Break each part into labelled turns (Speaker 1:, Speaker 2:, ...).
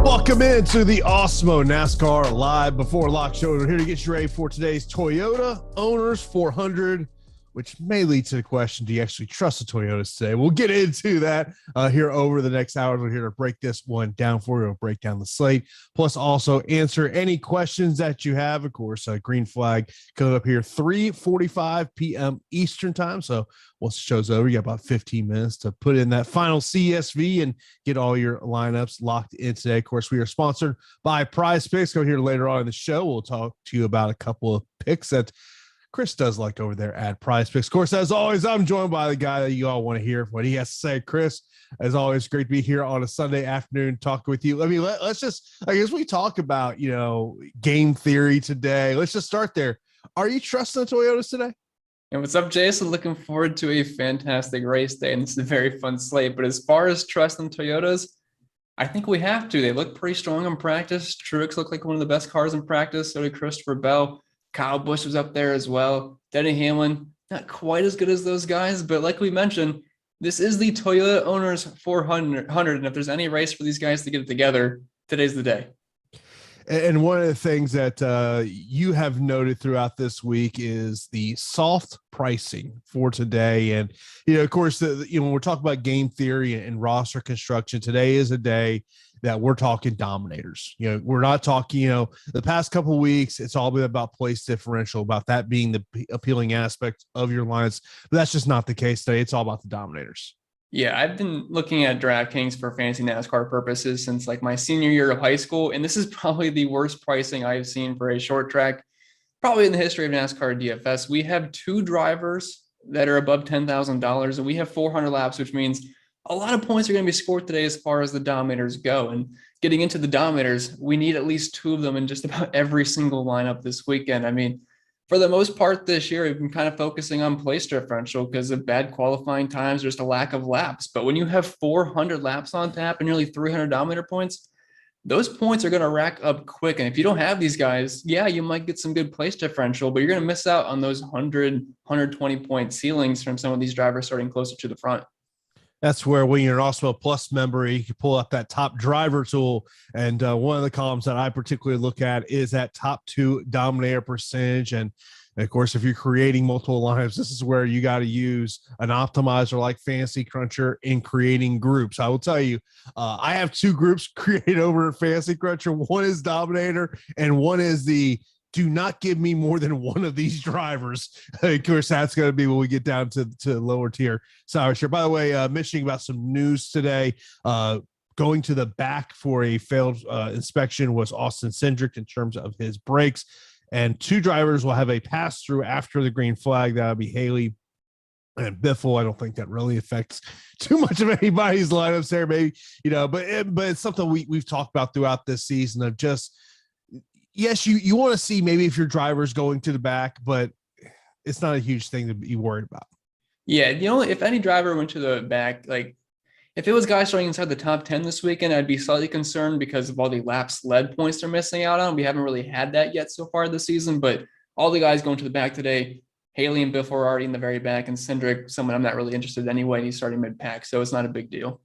Speaker 1: Welcome into the Awesemo NASCAR Live Before Lock Show. We're here to get you ready for today's Toyota Owners 400, which may lead to the question, do you actually trust the Toyotas today? We'll get into that here over the next hour. We're here to break this one down for you. We'll break down the slate, plus also answer any questions that you have. Of course, green flag coming up here, 3:45 p.m. Eastern time. So once the show's over, you got about 15 minutes to put in that final CSV and get all your lineups locked in today. Of course, we are sponsored by PrizePicks. Go here later on in the show. We'll talk to you about a couple of picks that Chris does like over there at PrizePicks. Of course, as always, I'm joined by the guy that you all want to hear what he has to say. Chris, as always, great to be here on a Sunday afternoon talking with you. I mean, let's just, I guess we talk about, game theory today. Let's just start there. Are you trusting the Toyotas today?
Speaker 2: And what's up, Jason? Looking forward to a fantastic race day, and this is a very fun slate. But as far as trusting Toyotas, I think we have to. They look pretty strong in practice. Truex looked like one of the best cars in practice. So did Christopher Bell. Kyle Busch was up there as well. Denny Hamlin, not quite as good as those guys, but like we mentioned, this is the Toyota Owners 400. And if there's any race for these guys to get it together, today's the day.
Speaker 1: And one of the things that you have noted throughout this week is the soft pricing for today. And, of course, when we're talking about game theory and roster construction, today is a day that we're talking dominators. We're not talking, the past couple of weeks, it's all been about place differential, about that being the appealing aspect of your lines. But that's just not the case today. It's all about the dominators.
Speaker 2: Yeah, I've been looking at DraftKings for fantasy NASCAR purposes since like my senior year of high school. And this is probably the worst pricing I've seen for a short track, probably in the history of NASCAR DFS. We have two drivers that are above $10,000 and we have 400 laps, which means a lot of points are going to be scored today as far as the dominators go. And getting into the dominators, we need at least two of them in just about every single lineup this weekend. I mean, for the most part this year, we've been kind of focusing on place differential because of bad qualifying times, just a lack of laps. But when you have 400 laps on tap and nearly 300 dominator points, those points are going to rack up quick. And if you don't have these guys, yeah, you might get some good place differential, but you're going to miss out on those 100, 120 point ceilings from some of these drivers starting closer to the front.
Speaker 1: That's where when you're an Awesemo Plus member, you can pull up that top driver tool. And one of the columns that I particularly look at is that top 2 dominator percentage. And of course, if you're creating multiple lineups, this is where you got to use an optimizer like Fantasy Cruncher in creating groups. I will tell you, I have 2 groups created over at Fantasy Cruncher. One is Dominator, and one is the do not give me more than one of these drivers. Of course, that's going to be when we get down to lower tier salary share. By the way, mentioning about some news today, going to the back for a failed inspection was Austin Cindric in terms of his brakes. And 2 drivers will have a pass through after the green flag. That'll be Haley and Biffle. I don't think that really affects too much of anybody's lineups there, maybe, but it's something we've talked about throughout this season of just, yes, you want to see maybe if your driver's going to the back, but it's not a huge thing to be worried about.
Speaker 2: Yeah, if any driver went to the back, like if it was guys starting inside the top 10 this weekend, I'd be slightly concerned because of all the laps led points they're missing out on. We haven't really had that yet so far this season, but all the guys going to the back today, Haley and Biff are already in the very back, and Cindric, someone I'm not really interested in anyway, he's starting mid-pack, so it's not a big deal.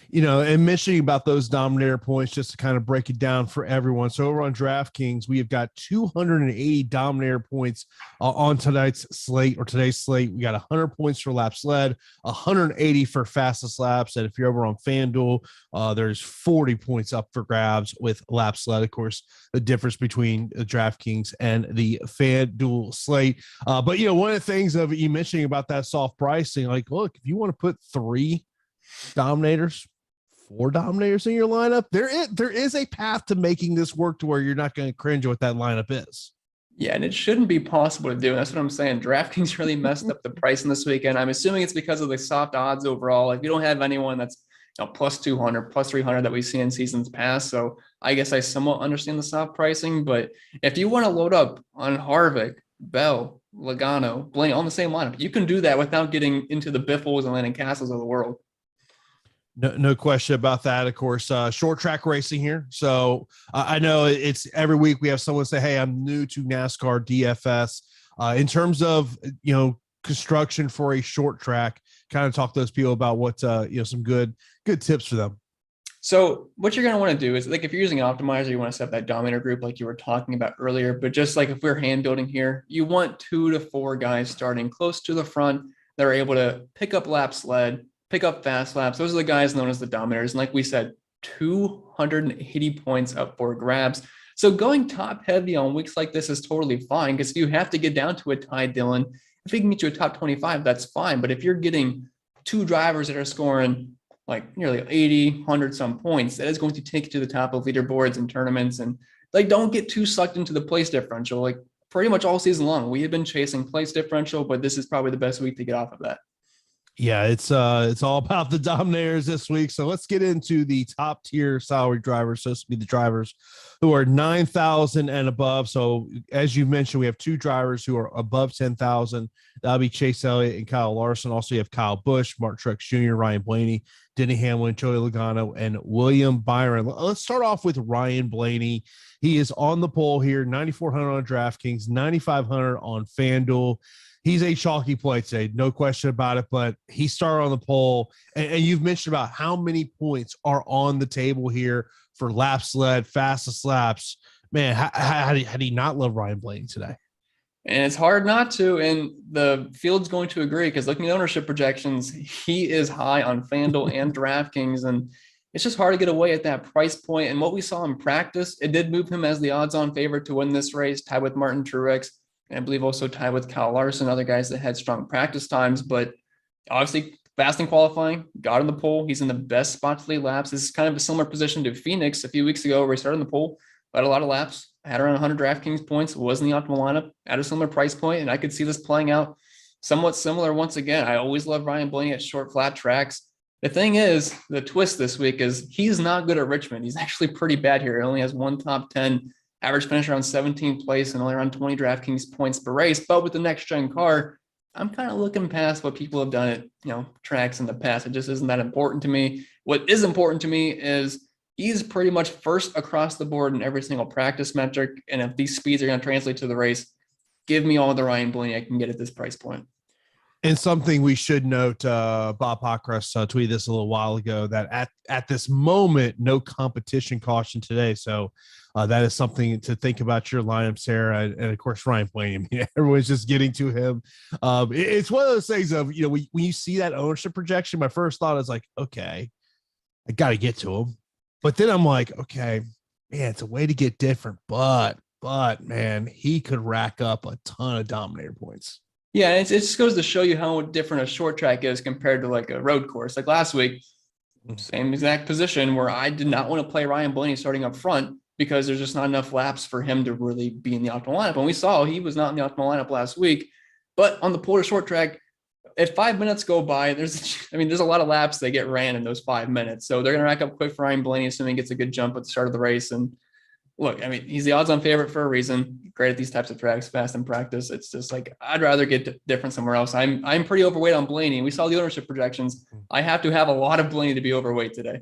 Speaker 1: And mentioning about those dominator points, just to kind of break it down for everyone. So over on DraftKings, we have got 280 dominator points on today's slate. We got 100 points for laps led, 180 for fastest laps. And if you're over on FanDuel, there's 40 points up for grabs with laps led. Of course, the difference between the DraftKings and the FanDuel slate. But one of the things of you mentioning about that soft pricing, like, look, if you want to put 3 dominators, 4 dominators in your lineup, there is a path to making this work to where you're not going to cringe what that lineup is.
Speaker 2: Yeah, and it shouldn't be possible to do. That's what I'm saying. DraftKings really messed up the pricing this weekend. I'm assuming it's because of the soft odds overall. Like, we don't have anyone that's plus 200, plus 300 that we see in seasons past. So I guess I somewhat understand the soft pricing. But if you want to load up on Harvick, Bell, Logano, Blaney on the same lineup, you can do that without getting into the Biffles and Landon Castles of the world.
Speaker 1: No question about that. Of course, short track racing here. So I know it's every week we have someone say, hey, I'm new to NASCAR DFS. In terms of, construction for a short track, kind of talk to those people about what, some good tips for them.
Speaker 2: So what you're going to want to do is, like, if you're using an optimizer, you want to set up that dominator group like you were talking about earlier. But just like if we're hand building here, you want 2 to 4 guys starting close to the front that are able to pick up laps led, pick up fast laps. Those are the guys known as the dominators. And like we said, 280 points up for grabs. So going top heavy on weeks like this is totally fine, because if you have to get down to a tie, Dylan, if we can get you a top 25, that's fine. But if you're getting 2 drivers that are scoring like nearly 80, 100 some points, that is going to take you to the top of leaderboards and tournaments. And like, don't get too sucked into the place differential. Like, pretty much all season long, we have been chasing place differential, but this is probably the best week to get off of that.
Speaker 1: Yeah, it's all about the dominators this week. So let's get into the top tier salary drivers. So this will be the drivers who are 9,000 and above. So as you mentioned, we have 2 drivers who are above 10,000. That'll be Chase Elliott and Kyle Larson. Also, you have Kyle Busch, Mark Truex Jr., Ryan Blaney, Denny Hamlin, Joey Logano, and William Byron. Let's start off with Ryan Blaney. He is on the poll here, 9,400 on DraftKings, 9,500 on FanDuel. He's a chalky play today, no question about it, but he started on the poll. And you've mentioned about how many points are on the table here for laps led, fastest laps. Man, how do you not love Ryan Blaney today?
Speaker 2: And it's hard not to, and the field's going to agree, because looking at ownership projections, he is high on FanDuel and DraftKings, and it's just hard to get away at that price point. And what we saw in practice, it did move him as the odds-on favorite to win this race, tied with Martin Truex, and I believe also tied with Kyle Larson, other guys that had strong practice times. But obviously, fast in qualifying, got in the pole. He's in the best spot to lead laps. This is kind of a similar position to Phoenix a few weeks ago, where he started in the pole, had a lot of laps, had around 100 DraftKings points, was in the optimal lineup at a similar price point, and I could see this playing out somewhat similar once again. I always love Ryan Blaney at short, flat tracks. The thing is, the twist this week is he's not good at Richmond. He's actually pretty bad here. He only has 1 top 10, average finish around 17th place, and only around 20 DraftKings points per race. But with the next-gen car, I'm kind of looking past what people have done at tracks in the past. It just isn't that important to me. What is important to me is he's pretty much first across the board in every single practice metric. And if these speeds are going to translate to the race, give me all the Ryan Blaney I can get at this price point.
Speaker 1: And something we should note, Bob Hockrust tweeted this a little while ago, that at this moment, no competition caution today. So that is something to think about your lineup, Sarah. And of course, Ryan Blaney. I mean, everyone's just getting to him. It's one of those things of, when you see that ownership projection, my first thought is like, okay, I got to get to him. But then I'm like, okay, man, it's a way to get different. But man, he could rack up a ton of dominator points.
Speaker 2: Yeah, it just goes to show you how different a short track is compared to like a road course. Like last week, same exact position where I did not want to play Ryan Blaney starting up front because there's just not enough laps for him to really be in the optimal lineup. And we saw he was not in the optimal lineup last week. But on the Polar short track, if 5 minutes go by, there's a lot of laps that get ran in those 5 minutes. So they're going to rack up quick for Ryan Blaney, assuming he gets a good jump at the start of the race. And look, I mean, he's the odds-on favorite for a reason. Great at these types of tracks, fast in practice. It's just like, I'd rather get different somewhere else. I'm pretty overweight on Blaney. We saw the ownership projections. I have to have a lot of Blaney to be overweight today.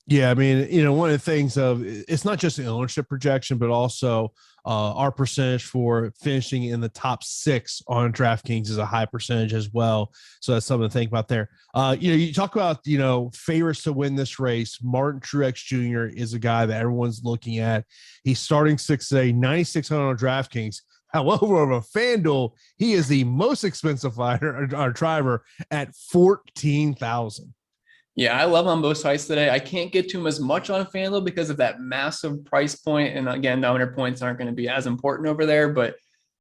Speaker 1: Yeah, I mean, one of the things of it's not just the ownership projection, but also our percentage for finishing in the top 6 on DraftKings is a high percentage as well. So that's something to think about there. You talk about, favorites to win this race. Martin Truex Jr. is a guy that everyone's looking at. He's starting 6 today, 9,600 on DraftKings. However, on FanDuel, he is the most expensive driver at 14,000.
Speaker 2: Yeah, I love him on both sides today. I can't get to him as much on FanDuel because of that massive price point. And again, dominator points aren't going to be as important over there. But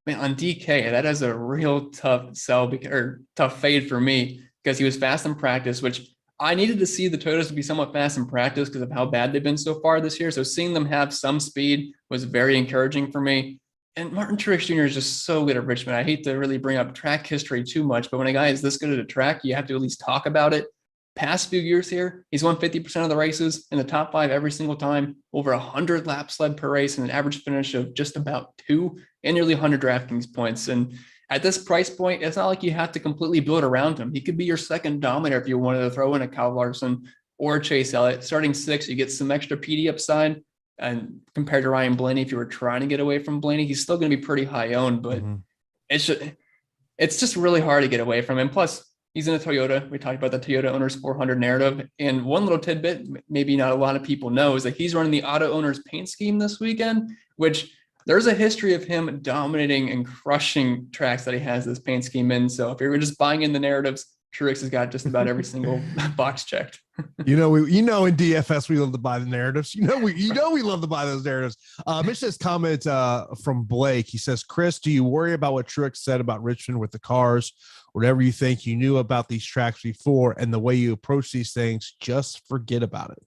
Speaker 2: man, on DK, that is a real tough sell or tough fade for me because he was fast in practice, which I needed to see the Toyotas to be somewhat fast in practice because of how bad they've been so far this year. So seeing them have some speed was very encouraging for me. And Martin Truex Jr. is just so good at Richmond. I hate to really bring up track history too much, but when a guy is this good at a track, you have to at least talk about it. Past few years here, he's won 50% of the races in the top 5 every single time, over 100 laps led per race, and an average finish of just about 2 and nearly 100 DraftKings points. And at this price point, it's not like you have to completely build around him. He could be your second dominator if you wanted to throw in a Kyle Larson or a Chase Elliott. Starting 6, you get some extra PD upside. And compared to Ryan Blaney, if you were trying to get away from Blaney, he's still going to be pretty high owned, but it's just really hard to get away from him. Plus, he's in a Toyota. We talked about the Toyota Owners 400 narrative. And one little tidbit, maybe not a lot of people know, is that he's running the Auto Owners paint scheme this weekend, which there's a history of him dominating and crushing tracks that he has this paint scheme in. So if you're just buying in the narratives, Truex has got just about every single box checked.
Speaker 1: In DFS we love to buy the narratives. We love to buy those narratives. Mitch says comment from Blake. He says, Chris, do you worry about what Truex said about Richmond with the cars? Whatever you think you knew about these tracks before and the way you approach these things, just forget about it.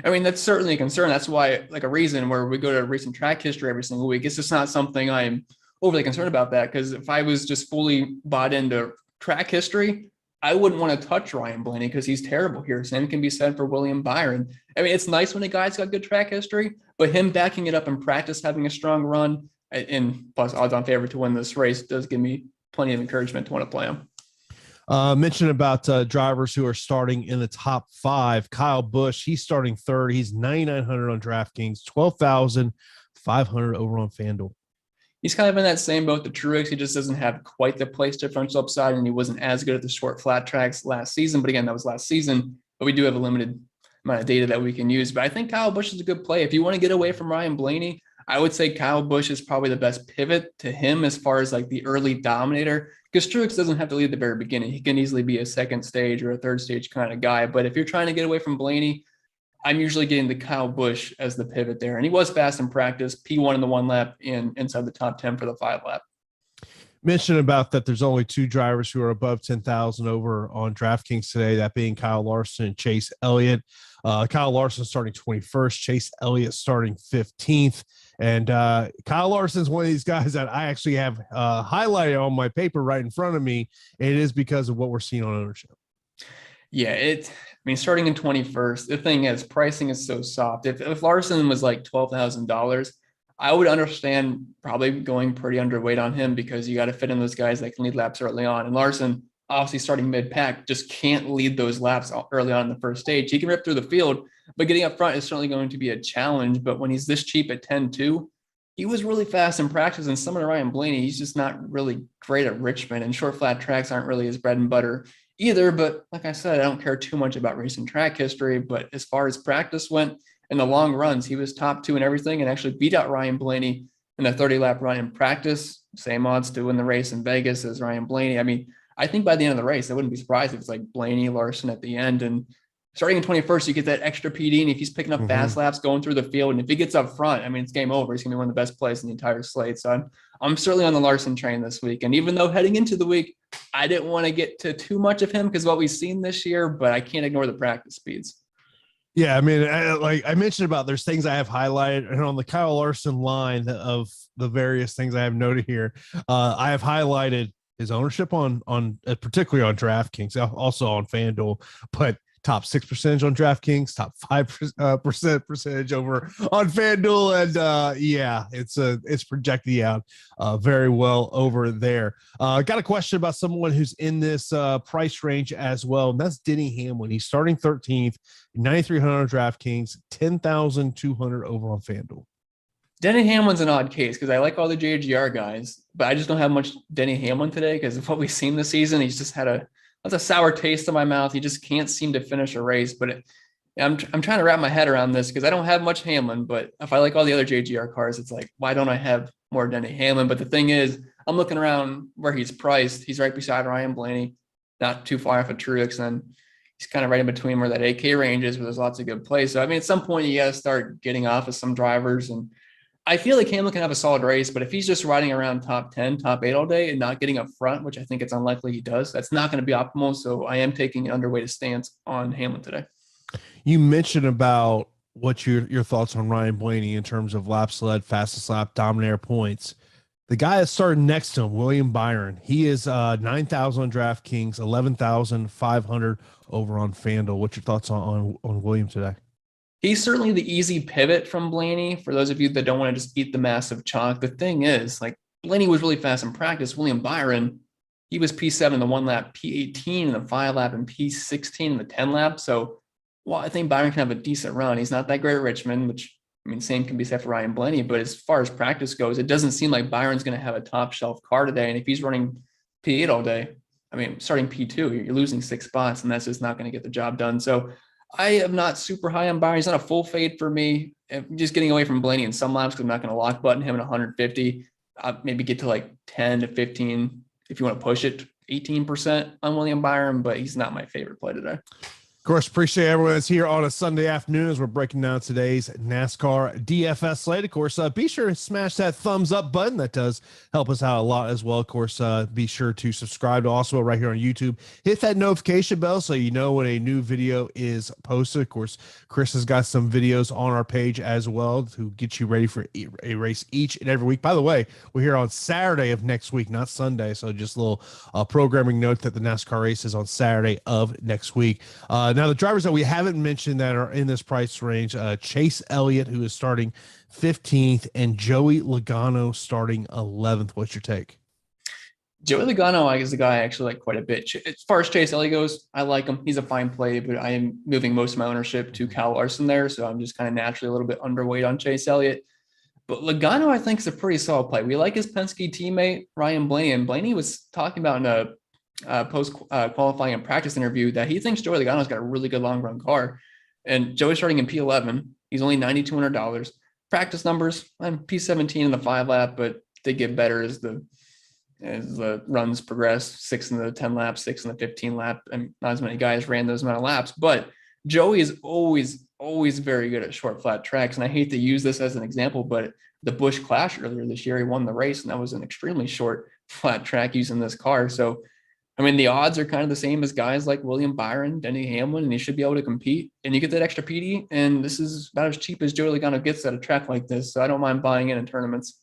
Speaker 2: I mean, that's certainly a concern. That's why, like, a reason where we go to recent track history every single week. It's just not something I'm overly concerned about that, because if I was just fully bought into track history, I wouldn't want to touch Ryan Blaney because he's terrible here. Same can be said for William Byron. I mean, it's nice when a guy's got good track history, but him backing it up in practice, having a strong run, and plus odds on favorite to win this race does give me plenty of encouragement to want to play him.
Speaker 1: Mention about drivers who are starting in the top 5. Kyle Busch, he's starting 3rd. He's 9,900 on DraftKings, 12,500 over on FanDuel.
Speaker 2: He's kind of in that same boat that Truex. He just doesn't have quite the place differential upside, and he wasn't as good at the short flat tracks last season. But again, that was last season. But we do have a limited amount of data that we can use. But I think Kyle Busch is a good play. If you want to get away from Ryan Blaney, I would say Kyle Busch is probably the best pivot to him as far as like the early dominator, because Truex doesn't have to lead at the very beginning. He can easily be a second stage or a third stage kind of guy. But if you're trying to get away from Blaney, I'm usually getting the Kyle Busch as the pivot there. And he was fast in practice, P1 in the 1 lap and inside the top 10 for the 5 lap.
Speaker 1: Mention about that there's only 2 drivers who are above 10,000 over on DraftKings today, that being Kyle Larson and Chase Elliott. Kyle Larson starting 21st, Chase Elliott starting 15th. And Kyle Larson's one of these guys that I actually have highlighted on my paper right in front of me. And it is because of what we're seeing on ownership.
Speaker 2: Yeah, starting in 21st, the thing is pricing is so soft. If Larson was like $12,000, I would understand probably going pretty underweight on him, because you got to fit in those guys that can lead laps early on. And Larson, obviously starting mid-pack, just can't lead those laps early on in the first stage. He can rip through the field, but getting up front is certainly going to be a challenge. But when he's this cheap at 10-2, he was really fast in practice, and similar to Ryan Blaney, he's just not really great at Richmond, and short flat tracks aren't really his bread and butter either. But like I said, I don't care too much about recent track history, but as far as practice went in the long runs, he was top 2 in everything and actually beat out Ryan Blaney in a 30-lap run in practice. Same odds to win the race in Vegas as Ryan Blaney. I mean, I think by the end of the race, I wouldn't be surprised if it's like Blaney, Larson at the end. And starting in 21st, you get that extra PD. And if he's picking up fast laps going through the field, and if he gets up front, I mean, it's game over. He's going to be one of the best plays in the entire slate. So I'm certainly on the Larson train this week. And even though heading into the week, I didn't want to get to too much of him because what we've seen this year, but I can't ignore the practice speeds.
Speaker 1: Yeah, I mean, like I mentioned about, there's things I have highlighted, and on the Kyle Larson line of the various things I have noted here, I have highlighted his ownership on particularly on DraftKings, also on FanDuel, but top 6% on DraftKings, top 5% percentage over on FanDuel, and yeah, it's projected out very well over there. Got a question about someone who's in this price range as well, and that's Denny Hamlin. He's starting 13th, 9,300 on DraftKings, 10,200 over on FanDuel.
Speaker 2: Denny Hamlin's an odd case because I like all the JGR guys, but I just don't have much Denny Hamlin today because of what we've seen this season. He's just had that's a sour taste in my mouth. He just can't seem to finish a race. But I'm trying to wrap my head around this because I don't have much Hamlin. But if I like all the other JGR cars, it's like, why don't I have more Denny Hamlin? But the thing is, I'm looking around where he's priced. He's right beside Ryan Blaney, not too far off of Truex, and he's kind of right in between where that AK range is, where there's lots of good plays. So I mean, at some point, you got to start getting off of some drivers, and I feel like Hamlin can have a solid race, but if he's just riding around top 10, top 8 all day and not getting up front, which I think it's unlikely he does, that's not going to be optimal. So I am taking an underweighted stance on Hamlin today.
Speaker 1: You mentioned about what your thoughts on Ryan Blaney in terms of laps led, fastest lap, dominator points. The guy that's starting next to him, William Byron, he is 9,000 on DraftKings, 11,500 over on FanDuel. What's your thoughts on William today?
Speaker 2: He's certainly the easy pivot from Blaney for those of you that don't want to just eat the massive chalk. The thing is, like, Blaney was really fast in practice. William Byron, he was P7 in the 1 lap, P18 in the 5 lap, and P16 in the 10 lap. So, well, I think Byron can have a decent run. He's not that great at Richmond, which, I mean, same can be said for Ryan Blaney. But as far as practice goes, it doesn't seem like Byron's going to have a top shelf car today. And if he's running P8 all day, I mean, starting P2, you're losing 6 spots, and that's just not going to get the job done. So I am not super high on Byron. He's not a full fade for me. I'm just getting away from Blaney in some laps because I'm not going to lock button him at 150. I'll maybe get to like 10 to 15 if you want to push it, 18% on William Byron, but he's not my favorite play today.
Speaker 1: Of course, appreciate everyone that's here on a Sunday afternoon as we're breaking down today's NASCAR DFS slate. Of course, be sure to smash that thumbs up button. That does help us out a lot as well. Of course, be sure to subscribe to Awesemo right here on YouTube. Hit that notification bell so you know when a new video is posted. Of course, Chris has got some videos on our page as well to get you ready for a race each and every week. By the way, we're here on Saturday of next week, not Sunday. So just a little programming note that the NASCAR race is on Saturday of next week. Now, the drivers that we haven't mentioned that are in this price range, Chase Elliott, who is starting 15th, and Joey Logano starting 11th. What's your take?
Speaker 2: Joey Logano is the guy I actually like quite a bit. As far as Chase Elliott goes, I like him. He's a fine play, but I am moving most of my ownership to Kyle Larson there, so I'm just kind of naturally a little bit underweight on Chase Elliott. But Logano, I think, is a pretty solid play. We like his Penske teammate, Ryan Blaney, and Blaney was talking about in a post qualifying and practice interview that he thinks Joey Logano's got a really good long run car, and Joey's starting in P11. He's only $9,200. Practice numbers, I'm P17 in the 5 lap, but they get better as the runs progress. 6 in the 10 lap, 6 in the 15 lap, and not as many guys ran those amount of laps. But Joey is always very good at short flat tracks, and I hate to use this as an example, but the Busch Clash earlier this year, he won the race, and that was an extremely short flat track using this car. So I mean, the odds are kind of the same as guys like William Byron, Denny Hamlin, and he should be able to compete. And you get that extra PD, and this is about as cheap as Joey Logano gets at a track like this. So I don't mind buying in tournaments.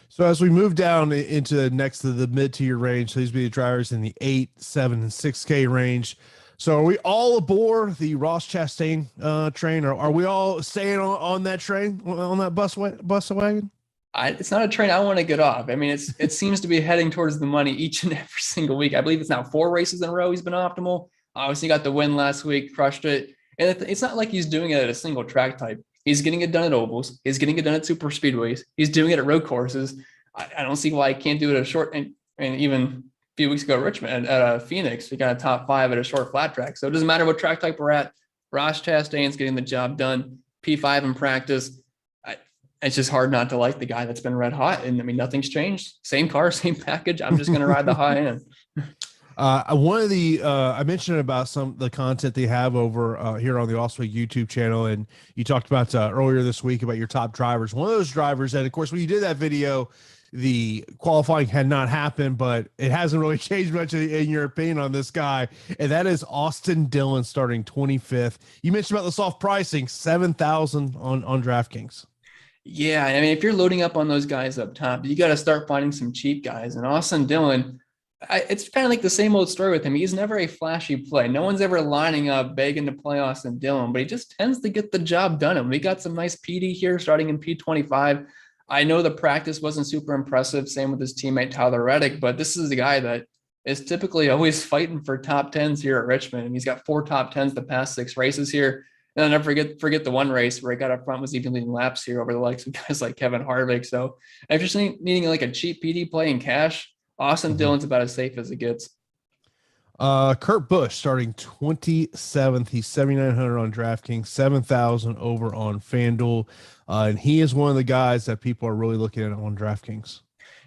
Speaker 1: So as we move down into next to the mid-tier range, these be the drivers in the 8, 7, and 6K range. So are we all aboard the Ross Chastain train, or are we all staying on that train, on that bus wagon?
Speaker 2: It's not a train I want to get off. I mean, it seems to be heading towards the money each and every single week. I believe it's now 4 races in a row he's been optimal. Obviously, got the win last week, crushed it. And it's not like he's doing it at a single track type. He's getting it done at ovals. He's getting it done at super speedways. He's doing it at road courses. I don't see why he can't do it at a short, and even a few weeks ago at Richmond, at Phoenix, we got a top 5 at a short flat track. So it doesn't matter what track type we're at. Ross Chastain's getting the job done. P5 in practice. It's just hard not to like the guy that's been red hot. And I mean, nothing's changed. Same car, same package. I'm just going to ride the high end.
Speaker 1: One of the I mentioned about some of the content they have over here on the Awesemo YouTube channel, and you talked about earlier this week about your top drivers. One of those drivers, and of course, when you did that video, the qualifying had not happened, but it hasn't really changed much in your opinion on this guy, and that is Austin Dillon, starting 25th. You mentioned about the soft pricing, 7,000 on DraftKings.
Speaker 2: Yeah, I mean, if you're loading up on those guys up top, you got to start finding some cheap guys. And Austin Dillon, it's kind of like the same old story with him. He's never a flashy play. No one's ever lining up begging to play Austin Dillon, but he just tends to get the job done. And we got some nice PD here starting in P25. I know the practice wasn't super impressive. Same with his teammate Tyler Reddick, but this is the guy that is typically always fighting for top 10s here at Richmond. And he's got 4 top 10s the past 6 races here. And I'll never forget the one race where he got up front, was even leading laps here over the likes of guys like Kevin Harvick. So if you're needing like a cheap PD play in cash, Austin Dillon's about as safe as it gets.
Speaker 1: Kurt Busch starting 27th. He's 7,900 on DraftKings, 7,000 over on FanDuel. And he is one of the guys that people are really looking at on DraftKings.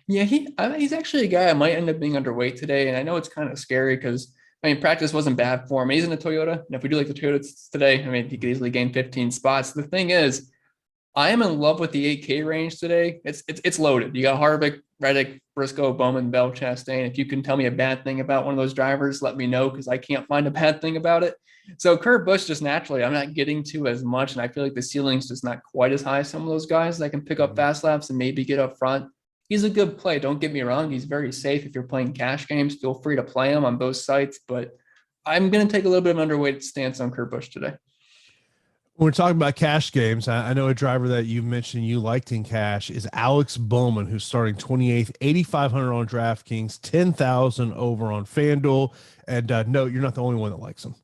Speaker 2: Yeah, he's actually a guy I might end up being underweight today. And I know it's kind of scary because, I mean, practice wasn't bad for him. He's in a Toyota. And if we do like the Toyotas today, I mean, he could easily gain 15 spots. The thing is, I am in love with the 8K range today. It's loaded. You got Harvick, Reddick, Briscoe, Bowman, Bell, Chastain. If you can tell me a bad thing about one of those drivers, let me know, because I can't find a bad thing about it. So Kurt Busch, just naturally, I'm not getting to as much, and I feel like the ceiling's just not quite as high as some of those guys that can pick up fast laps and maybe get up front. He's a good play. Don't get me wrong. He's very safe. If you're playing cash games, feel free to play him on both sites, but I'm going to take a little bit of an underweight stance on Kurt Busch today.
Speaker 1: When we're talking about cash games, I know a driver that you mentioned you liked in cash is Alex Bowman, who's starting 28th, 8,500 on DraftKings, 10,000 over on FanDuel. And no, you're not the only one that likes him.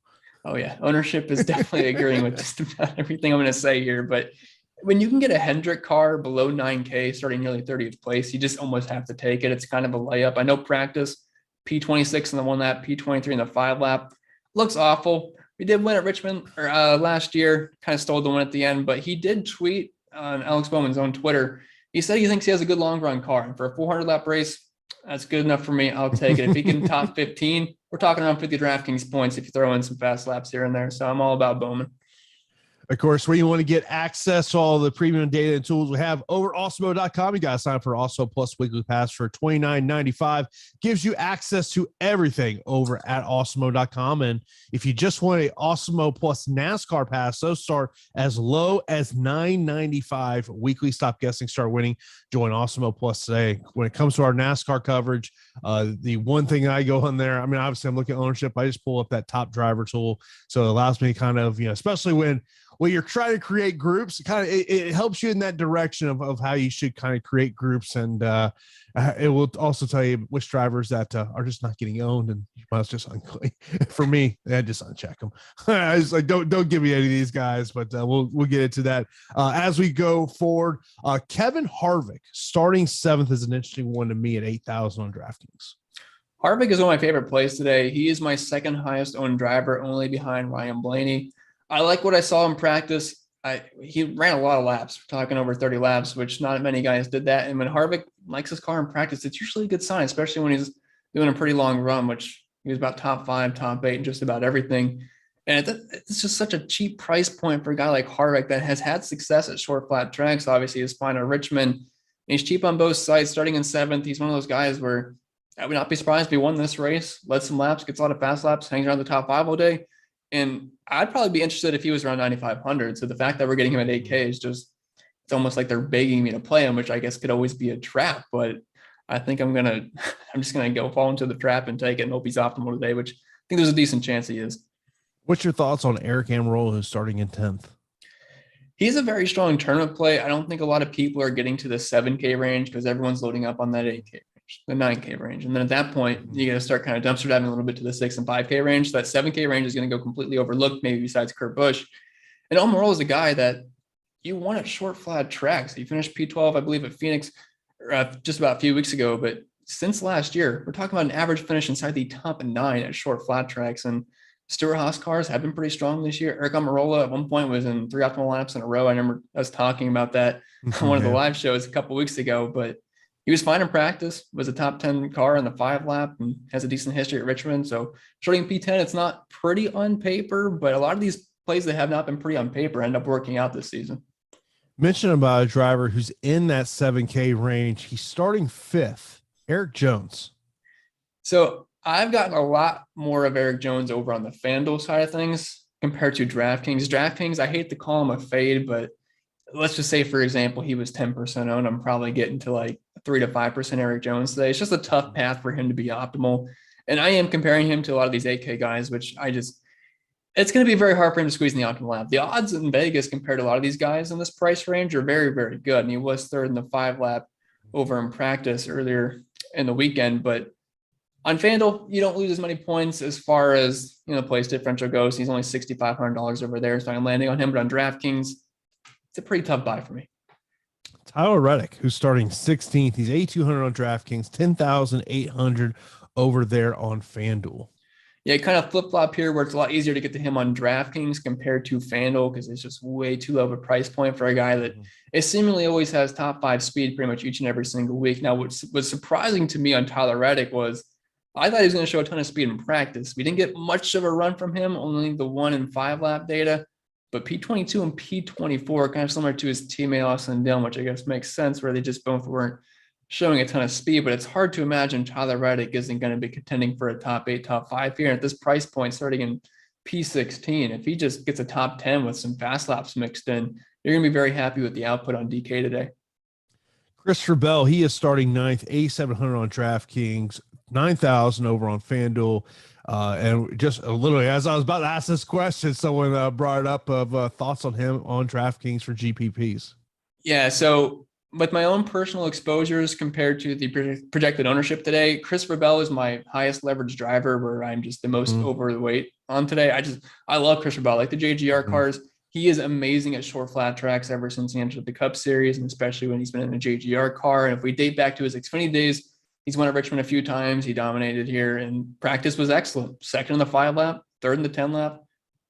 Speaker 2: Oh yeah, ownership is definitely agreeing with just about everything I'm going to say here. But when you can get a Hendrick car below 9K starting nearly 30th place, you just almost have to take it. It's kind of a layup. I know practice, P26 in the 1 lap, P23 in the 5 lap. Looks awful. We did win at Richmond last year, kind of stole the win at the end, but he did tweet on Alex Bowman's own Twitter. He said he thinks he has a good long run car. And for a 400 lap race, that's good enough for me. I'll take it. If he can top 15, we're talking around 50 DraftKings points if you throw in some fast laps here and there. So I'm all about Bowman.
Speaker 1: Of course, where you want to get access to all the premium data and tools we have over Awesemo.com. You got to sign up for Awesemo Plus Weekly Pass for $29.95. Gives you access to everything over at Awesemo.com. And if you just want a Awesemo Plus NASCAR Pass, those start as low as $9.95 weekly. Stop guessing, start winning. Join Awesemo Plus today. When it comes to our NASCAR coverage, the one thing I go on there, I mean, obviously I'm looking at ownership. I just pull up that top driver tool. So it allows me to kind of, especially when you're trying to create groups, it helps you in that direction of how you should kind of create groups. And it will also tell you which drivers that are just not getting owned, and you must just unclick. For me, I just uncheck them. I was like, don't give me any of these guys, but we'll get into that as we go forward. Kevin Harvick starting 7th is an interesting one to me at 8,000 on DraftKings.
Speaker 2: Harvick is one of my favorite plays today. He is my second highest owned driver, only behind Ryan Blaney. I like what I saw in practice. He ran a lot of laps. We're talking over 30 laps, which not many guys did that. And when Harvick likes his car in practice, it's usually a good sign, especially when he's doing a pretty long run, which he was about top 5, top 8, and just about everything. And it's just such a cheap price point for a guy like Harvick that has had success at short, flat tracks. Obviously, he's fine at Richmond. And he's cheap on both sides, starting in 7th. He's one of those guys where I would not be surprised if he won this race, led some laps, gets a lot of fast laps, hangs around the top 5 all day. And I'd probably be interested if he was around 9,500. So the fact that we're getting him at 8K is just, it's almost like they're begging me to play him, which I guess could always be a trap. But I think I'm just going to go fall into the trap and take it and hope he's optimal today, which I think there's a decent chance he is. What's
Speaker 1: your thoughts on Eric Almirola, who's starting in 10th?
Speaker 2: He's a very strong tournament play. I don't think a lot of people are getting to the 7K range because everyone's loading up on that 8K. The 9K range. And then at that point, you got to start kind of dumpster diving a little bit to the 6 and 5K range. So that 7K range is going to go completely overlooked, maybe besides Kurt Busch. And Almirola is a guy that you won at short flat tracks. You finished P12, I believe, at Phoenix just about a few weeks ago. But since last year, we're talking about an average finish inside the top 9 at short flat tracks. And Stewart-Haas cars have been pretty strong this year. Eric Almirola at one point was in 3 optimal laps in a row. I remember us talking about that on one of the live shows a couple weeks ago, but he was fine in practice, was a top 10 car in the 5 lap and has a decent history at Richmond. So shorting P10, it's not pretty on paper, but a lot of these plays that have not been pretty on paper end up working out this season.
Speaker 1: Mention about a driver who's in that 7K range. He's starting 5th, Eric Jones.
Speaker 2: So I've gotten a lot more of Eric Jones over on the FanDuel side of things compared to DraftKings. DraftKings, I hate to call him a fade, but let's just say, for example, he was 10% owned. I'm probably getting to like 3 to 5% Eric Jones today. It's just a tough path for him to be optimal. And I am comparing him to a lot of these 8K guys, which it's going to be very hard for him to squeeze in the optimal lap. The odds in Vegas compared to a lot of these guys in this price range are very, very good. And he was 3rd in the 5 lap over in practice earlier in the weekend. But on FanDuel, you don't lose as many points as far as, place differential goes. He's only $6,500 over there. So I'm landing on him. But on DraftKings, it's a pretty tough buy for me.
Speaker 1: Tyler Reddick, who's starting 16th. He's 8,200 on DraftKings, 10,800 over there on FanDuel.
Speaker 2: Yeah, kind of flip-flop here where it's a lot easier to get to him on DraftKings compared to FanDuel because it's just way too low of a price point for a guy that it seemingly always has top 5 speed pretty much each and every single week. Now, what was surprising to me on Tyler Reddick was I thought he was going to show a ton of speed in practice. We didn't get much of a run from him, only the 1 and 5 lap data. But P22 and P24 kind of similar to his teammate Austin Dillon, which I guess makes sense where they just both weren't showing a ton of speed. But it's hard to imagine Tyler Reddick isn't going to be contending for a top 8, top 5 here. And at this price point, starting in P16, if he just gets a top 10 with some fast laps mixed in, you're going to be very happy with the output on DK today.
Speaker 1: Christopher Bell, he is starting 9th, 8,700 on DraftKings, 9,000 over on FanDuel. And just literally, as I was about to ask this question, someone brought it up of thoughts on him on DraftKings for GPPs.
Speaker 2: Yeah, so with my own personal exposures compared to the projected ownership today, Christopher Bell is my highest leverage driver where I'm just the most overweight on today. I love Christopher Bell, like the JGR cars. He is amazing at short flat tracks ever since he entered the Cup Series, and especially when he's been in a JGR car. And if we date back to his Xfinity days, he's won at Richmond a few times. He dominated here, and practice was excellent. 2nd in the 5 lap, 3rd in the 10 lap,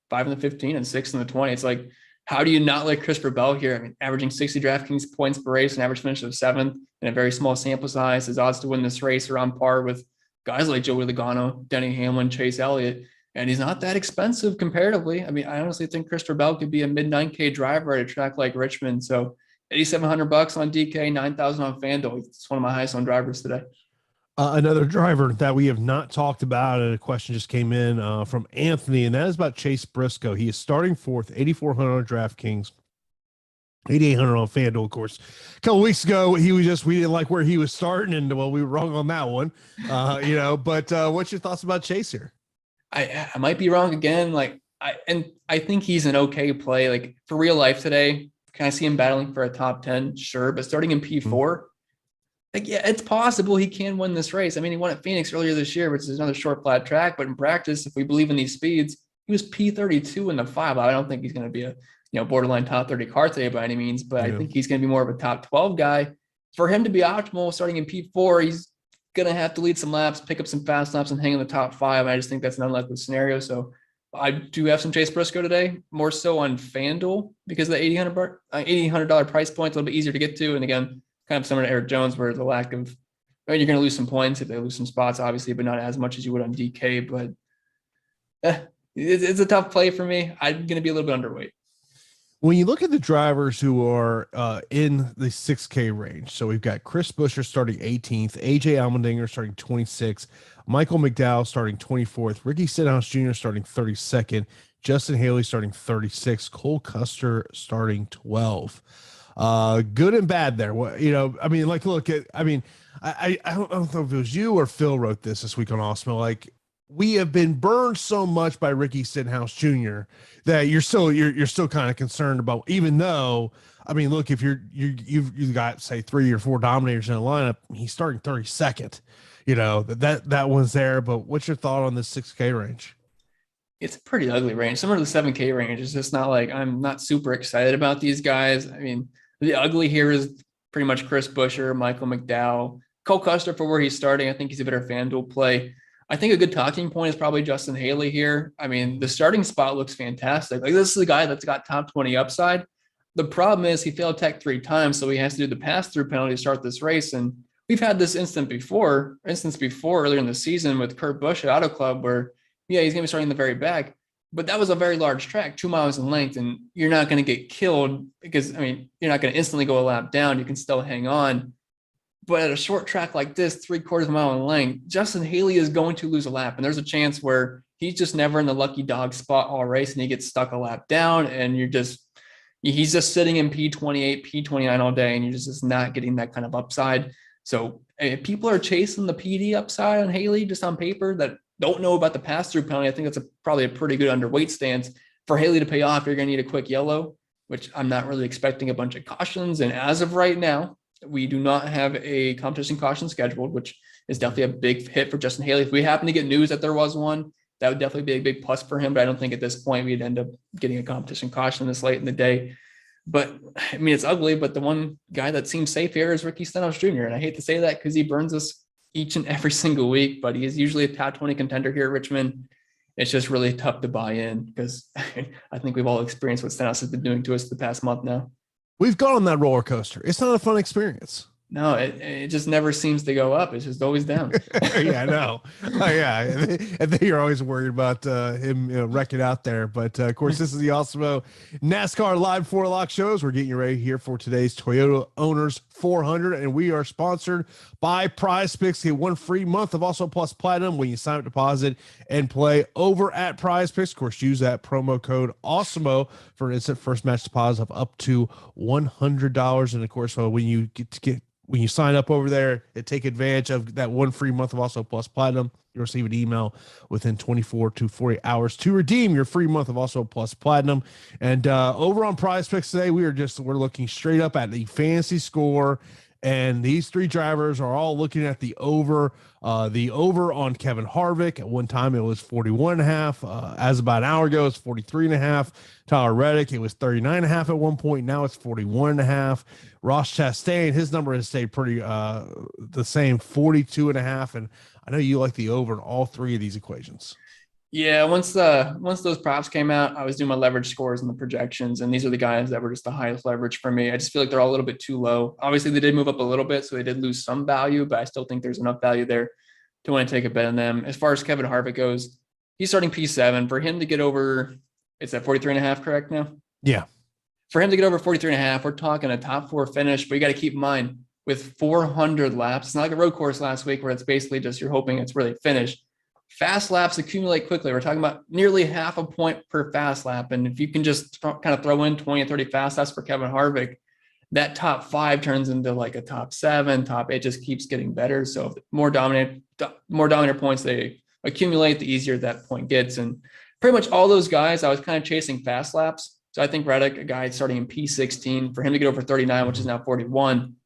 Speaker 2: 5 in the 15, and 6th in the 20. It's like, how do you not like Christopher Bell here? I mean, averaging 60 DraftKings points per race, an average finish of 7th in a very small sample size. His odds to win this race are on par with guys like Joey Logano, Denny Hamlin, Chase Elliott, and he's not that expensive comparatively. I mean, I honestly think Christopher Bell could be a mid 9K driver at a track like Richmond. So $8,700 on DK, 9,000 on FanDuel. It's one of my highest on drivers today.
Speaker 1: Another driver that we have not talked about, and a question just came in from Anthony, and that is about Chase Briscoe. He is starting 4th, 8,400 on DraftKings, 8,800 on FanDuel. Of course, a couple weeks ago, we didn't like where he was starting, and well, we were wrong on that one, But what's your thoughts about Chase here?
Speaker 2: I might be wrong again. I think he's an okay play. Like for real life today, can I see him battling for a top 10? Sure, but starting in P4. Yeah, it's possible he can win this race. I mean, he won at Phoenix earlier this year, which is another short flat track. But in practice, if we believe in these speeds, he was P32 in the 5. I don't think he's going to be a borderline top 30 car today by any means, but I think he's going to be more of a top 12 guy. For him to be optimal starting in P4, he's going to have to lead some laps, pick up some fast laps, and hang in the top 5. I just think that's an unlikely scenario. So I do have some Chase Briscoe today, more so on FanDuel because of the $8,800 price point, a little bit easier to get to. And again, kind of similar to Eric Jones, where the lack of, you're going to lose some points if they lose some spots, obviously, but not as much as you would on DK. But it's a tough play for me. I'm going to be a little bit underweight.
Speaker 1: When you look at the drivers who are in the 6K range, so we've got Chris Buescher starting 18th, AJ Allmendinger starting 26th, Michael McDowell starting 24th, Ricky Stenhouse Jr. starting 32nd, Justin Haley starting 36th, Cole Custer starting 12. Good and bad there. I mean, I don't know if it was you or Phil wrote this week on Awesemo. We have been burned so much by Ricky Stenhouse Jr. that you're still kind of concerned about, even though, I mean, look, if you've got say 3 or 4 dominators in the lineup, he's starting 32nd, that one's there. But what's your thought on this 6K range?
Speaker 2: It's a pretty ugly range. Similar to the 7K range. It's just not like I'm not super excited about these guys. I mean, the ugly here is pretty much Chris Buescher, Michael McDowell, Cole Custer for where he's starting. I think he's a better FanDuel play. I think a good talking point is probably Justin Haley here. I mean, the starting spot looks fantastic. Like, this is a guy that's got top 20 upside. The problem is he failed tech 3 times, so he has to do the pass-through penalty to start this race. And we've had this instance before earlier in the season with Kurt Busch at Auto Club where, yeah, he's going to be starting in the very back, but that was a very large track, 2 miles in length, and you're not going to get killed because, I mean, you're not going to instantly go a lap down. You can still hang on. But at a short track like this, 3/4 of a mile in length, Justin Haley is going to lose a lap. And there's a chance where he's just never in the lucky dog spot all race and he gets stuck a lap down and he's just sitting in P28, P29 all day and you're just not getting that kind of upside. So if people are chasing the PD upside on Haley just on paper that don't know about the pass-through penalty, I think that's probably a pretty good underweight stance. For Haley to pay off, you're going to need a quick yellow, which I'm not really expecting a bunch of cautions. And as of right now, we do not have a competition caution scheduled, which is definitely a big hit for Justin Haley. If we happen to get news that there was one, that would definitely be a big plus for him. But I don't think at this point we'd end up getting a competition caution this late in the day. But I mean, it's ugly, but the one guy that seems safe here is Ricky Stenhouse Jr. And I hate to say that because he burns us each and every single week, but he is usually a top 20 contender here at Richmond. It's just really tough to buy in because I think we've all experienced what Stenhouse has been doing to us the past month now.
Speaker 1: We've gone on that roller coaster. It's not a fun experience.
Speaker 2: No, it just never seems to go up. It's just always down.
Speaker 1: Yeah, I know. Yeah, I think you're always worried about him wrecking out there. But of course, this is the Awesemo NASCAR Live 4 Lock shows. We're getting you ready here for today's Toyota Owners 400, and we are sponsored by PrizePicks. Get 1 free month of Also Plus Platinum when you sign up, deposit, and play over at PrizePicks. Of course, use that promo code Awesemo for an instant first match deposit of up to $100. And of course, when you sign up over there and take advantage of that 1 free month of Also Plus Platinum, you'll receive an email within 24 to 40 hours to redeem your free month of Also Plus Platinum. And over on PrizePicks today, we're looking straight up at the fantasy score. And these 3 drivers are all looking at the over on Kevin Harvick. At one time, it was 41.5. As about an hour ago, it's 43.5. Tyler Reddick, it was 39.5 at one point. Now it's 41.5. Ross Chastain, his number has stayed pretty the same, 42.5. And I know you like the over in all 3 of these equations.
Speaker 2: Yeah, once those props came out, I was doing my leverage scores and the projections, and these are the guys that were just the highest leverage for me. I just feel like they're all a little bit too low. Obviously, they did move up a little bit, so they did lose some value, but I still think there's enough value there to want to take a bet on them. As far as Kevin Harvick goes, he's starting P7. For him to get over, it's at 43.5, correct now?
Speaker 1: Yeah.
Speaker 2: For him to get over 43.5, we're talking a top 4 finish, but you got to keep in mind with 400 laps, it's not like a road course last week where it's basically just you're hoping it's really finished. Fast laps accumulate quickly. We're talking about nearly half a point per fast lap. And if you can just kind of throw in 20 or 30 fast laps for Kevin Harvick, that top 5 turns into like a top 7, top 8 just keeps getting better. So the more dominant points they accumulate, the easier that point gets. And pretty much all those guys, I was kind of chasing fast laps. So I think Reddick, a guy starting in P16, for him to get over 39, which is now 41,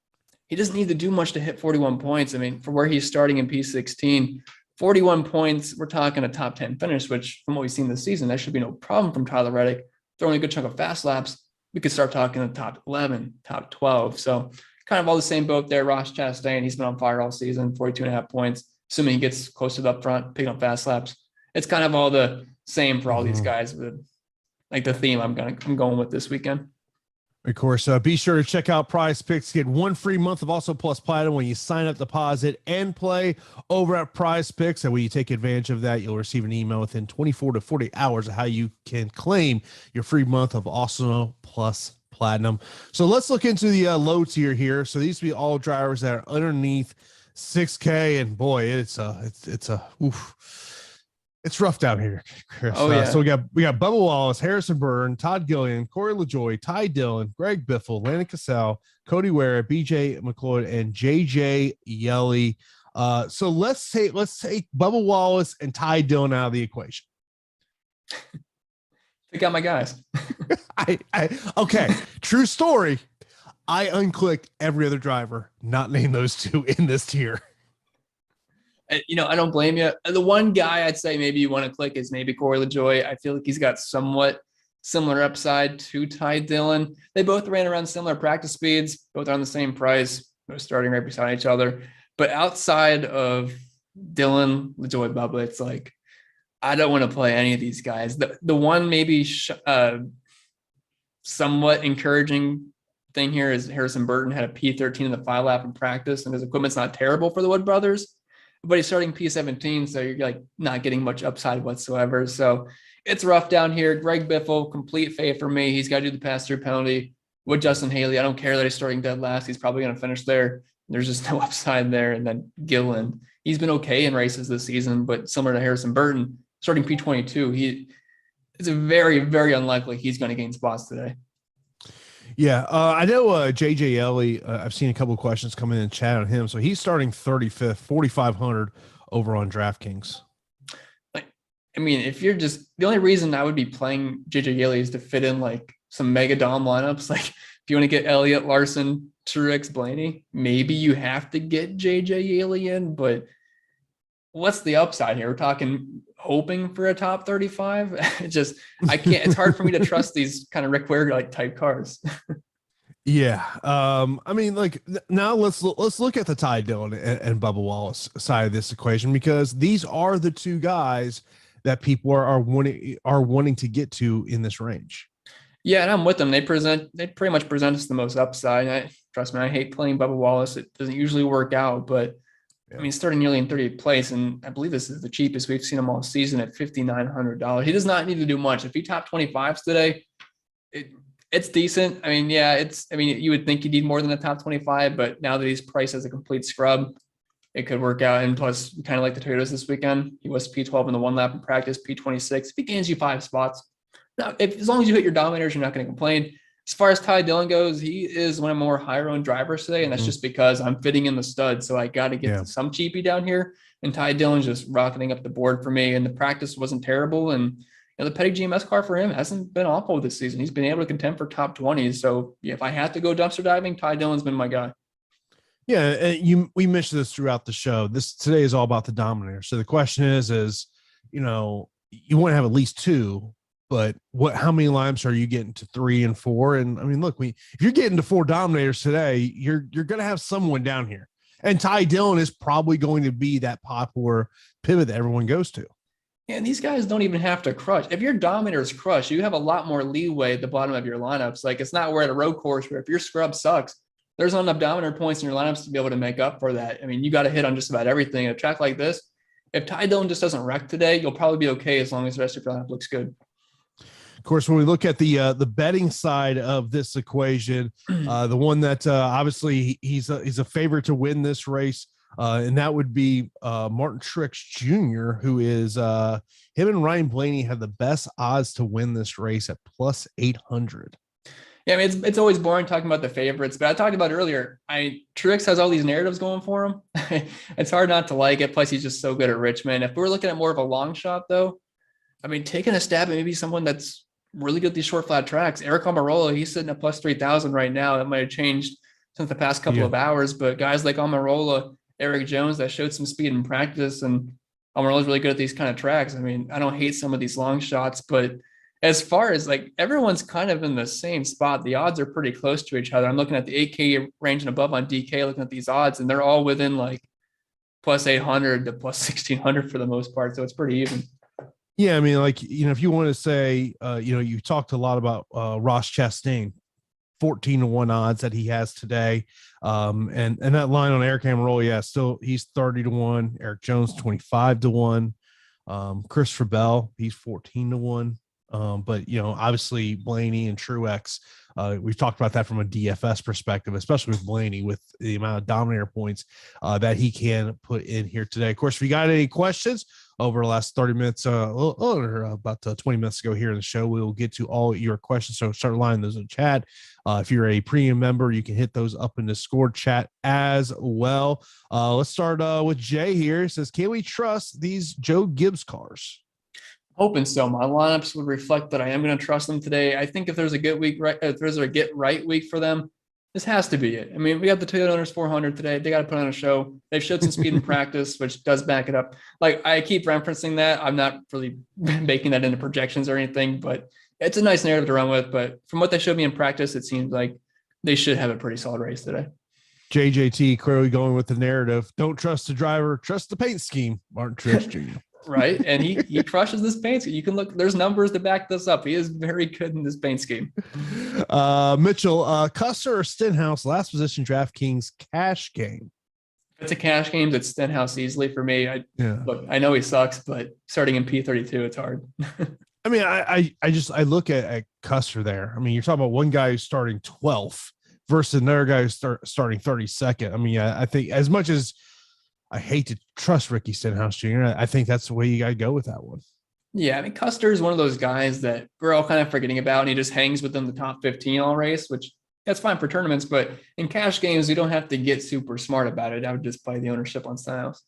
Speaker 2: he doesn't need to do much to hit 41 points. I mean, for where he's starting in P16, 41 points, we're talking a top 10 finish, which from what we've seen this season, that should be no problem from Tyler Reddick. Throwing a good chunk of fast laps, we could start talking the top 11, top 12. So kind of all the same boat there. Ross Chastain, he's been on fire all season, 42.5 points, assuming he gets close to the up front, picking up fast laps. It's kind of all the same for all these guys with like the theme I'm going with this weekend.
Speaker 1: Of course, be sure to check out PrizePicks. Get 1 free month of Also Plus Platinum when you sign up, deposit, and play over at PrizePicks. And when you take advantage of that, you'll receive an email within 24 to 40 hours of how you can claim your free month of Awesemo Plus Platinum. So let's look into the low tier here. So these will be all drivers that are underneath 6K, and boy, it's rough down here, Chris.
Speaker 2: Oh, yeah.
Speaker 1: So we got Bubba Wallace, Harrison Byrne, Todd Gillian, Corey LaJoie, Ty Dillon, Greg Biffle, Landon Cassell, Cody Ware, BJ McLeod, and JJ Yelly. So let's take Bubba Wallace and Ty Dillon out of the equation.
Speaker 2: Pick out my guys.
Speaker 1: Okay. True story. I unclicked every other driver, not named those 2 in this tier.
Speaker 2: I don't blame you. The one guy I'd say maybe you want to click is maybe Corey LaJoie. I feel like he's got somewhat similar upside to Ty Dillon. They both ran around similar practice speeds, both on the same price, both starting right beside each other. But outside of Dillon, LaJoie, Bubba, it's like, I don't want to play any of these guys. The one maybe somewhat encouraging thing here is Harrison Burton had a P13 in the 5 lap in practice, and his equipment's not terrible for the Wood brothers, but he's starting P17, so you're like not getting much upside whatsoever. So it's rough down here. Greg Biffle, complete fave for me. He's got to do the pass-through penalty with Justin Haley. I don't care that he's starting dead last. He's probably going to finish there. There's just no upside there. And then Gillen, he's been okay in races this season, but similar to Harrison Burton, starting P22, it's very, very unlikely he's going to gain spots today.
Speaker 1: Yeah, I know JJ Ellie. I've seen a couple of questions come in and chat on him. So he's starting 35th, 4,500 over on DraftKings.
Speaker 2: I mean, if you're just the only reason I would be playing JJ Yeley is to fit in like some mega dom lineups. Like if you want to get Elliott, Larson, Truex, Blaney, maybe you have to get JJ Yeley in. But what's the upside here? We're talking hoping for a top 35. I can't. It's hard for me to trust these kind of Rick Ware like type cars.
Speaker 1: Yeah. I mean, like now let's look at the Ty Dillon and Bubba Wallace side of this equation, because these are the two guys that people are wanting to get to in this range.
Speaker 2: Yeah, and I'm with them. They pretty much present us the most upside. Trust me, I hate playing Bubba Wallace. It doesn't usually work out, but yeah. I mean, starting nearly in 30th place, and I believe this is the cheapest we've seen him all season at $5,900. He does not need to do much. If he top 25s today, it's decent. I mean, yeah, you would think you need more than a top 25, but now that he's priced as a complete scrub, it could work out. And plus, kind of like the Toyotas this weekend, he was P12 in the 1 lap in practice, P26. If he gains you 5 spots, now, as long as you hit your dominators, you're not going to complain. As far as Ty Dillon goes, he is one of more higher-owned drivers today, and that's just because I'm fitting in the stud, so I got to get to some cheapie down here. And Ty Dillon's just rocketing up the board for me, and the practice wasn't terrible. And the Petty GMS car for him hasn't been awful this season. He's been able to contend for top 20s. So yeah, if I had to go dumpster diving, Ty Dillon's been my guy.
Speaker 1: Yeah, and we mentioned this throughout the show. Today is all about the dominator. So the question is you want to have at least 2. But how many lineups are you getting to 3 and 4? And I mean, look, if you're getting to 4 dominators today, you're going to have someone down here. And Ty Dillon is probably going to be that popular pivot that everyone goes to.
Speaker 2: Yeah, and these guys don't even have to crush. If your dominators crush, you have a lot more leeway at the bottom of your lineups. Like it's not where at a road course where if your scrub sucks, there's not enough dominator points in your lineups to be able to make up for that. I mean, you got to hit on just about everything. At a track like this, if Ty Dillon just doesn't wreck today, you'll probably be okay as long as the rest of your lineup looks good.
Speaker 1: Of course, when we look at the betting side of this equation, the one that obviously he's a favorite to win this race, and that would be Martin Truex Jr., who is him and Ryan Blaney have the best odds to win this race at plus 800.
Speaker 2: Yeah, I mean, it's always boring talking about the favorites, but I talked about earlier. Truex has all these narratives going for him. It's hard not to like it. Plus, he's just so good at Richmond. If we're looking at more of a long shot, though, I mean, taking a stab at maybe someone that's really good at these short flat tracks. Eric Almirola, he's sitting at plus 3,000 right now. That might have changed since the past couple of hours, but guys like Almirola, Eric Jones that showed some speed in practice, and Almirola's really good at these kind of tracks. I mean, I don't hate some of these long shots, but as far as like everyone's kind of in the same spot, the odds are pretty close to each other. I'm looking at the 8K range and above on DK, looking at these odds, and they're all within like plus 800 to plus 1,600 for the most part. So it's pretty even.
Speaker 1: Yeah, I mean, like, if you want to say, you talked a lot about Ross Chastain, 14-1 odds that he has today. And that line on Eric Almirola, still he's 30-1. Eric Jones, 25-1. Christopher Bell, he's 14-1. But obviously Blaney and Truex, we've talked about that from a DFS perspective, especially with Blaney, with the amount of dominator points that he can put in here today. Of course, if you got any questions over the last 30 minutes, or about 20 minutes ago here in the show, we will get to all your questions. So start lining those in the chat. If you're a premium member, you can hit those up in the Discord chat as well. Let's start with Jay here. It says, can we trust these Joe Gibbs cars?
Speaker 2: Hoping so. My lineups would reflect that I am going to trust them today. I think if there's a good week, if there's a get right week for them, This has to be it. I mean, we got the Toyota Owners 400 today. They got to put on a show. They've showed some speed in practice, which does back it up. Like, I keep referencing that. I'm not really making that into projections or anything, but it's a nice narrative to run with. But from what they showed me in practice, it seems like they should have a pretty solid race today.
Speaker 1: JJT clearly going with the narrative. Don't trust the driver, trust the paint scheme. Martin Truex Jr.
Speaker 2: Right. And he crushes this paint scheme. You can look, there's numbers to back this up. He is very good in this paint scheme.
Speaker 1: Mitchell, Custer or Stenhouse, last position DraftKings cash game.
Speaker 2: If it's a cash game, that's Stenhouse easily for me. Look, I know he sucks, but starting in P32, it's hard.
Speaker 1: I mean, I look at Custer there. I mean, you're talking about one guy who's starting 12th versus another guy who's starting 32nd. I mean, I think as much as I hate to trust Ricky Stenhouse Jr., I think that's the way you got to go with that one.
Speaker 2: Yeah, I mean, Custer is one of those guys that we're all kind of forgetting about, and he just hangs within the top 15 all race, which that's fine for tournaments, but in cash games, you don't have to get super smart about it. I would just play the ownership on Stenhouse.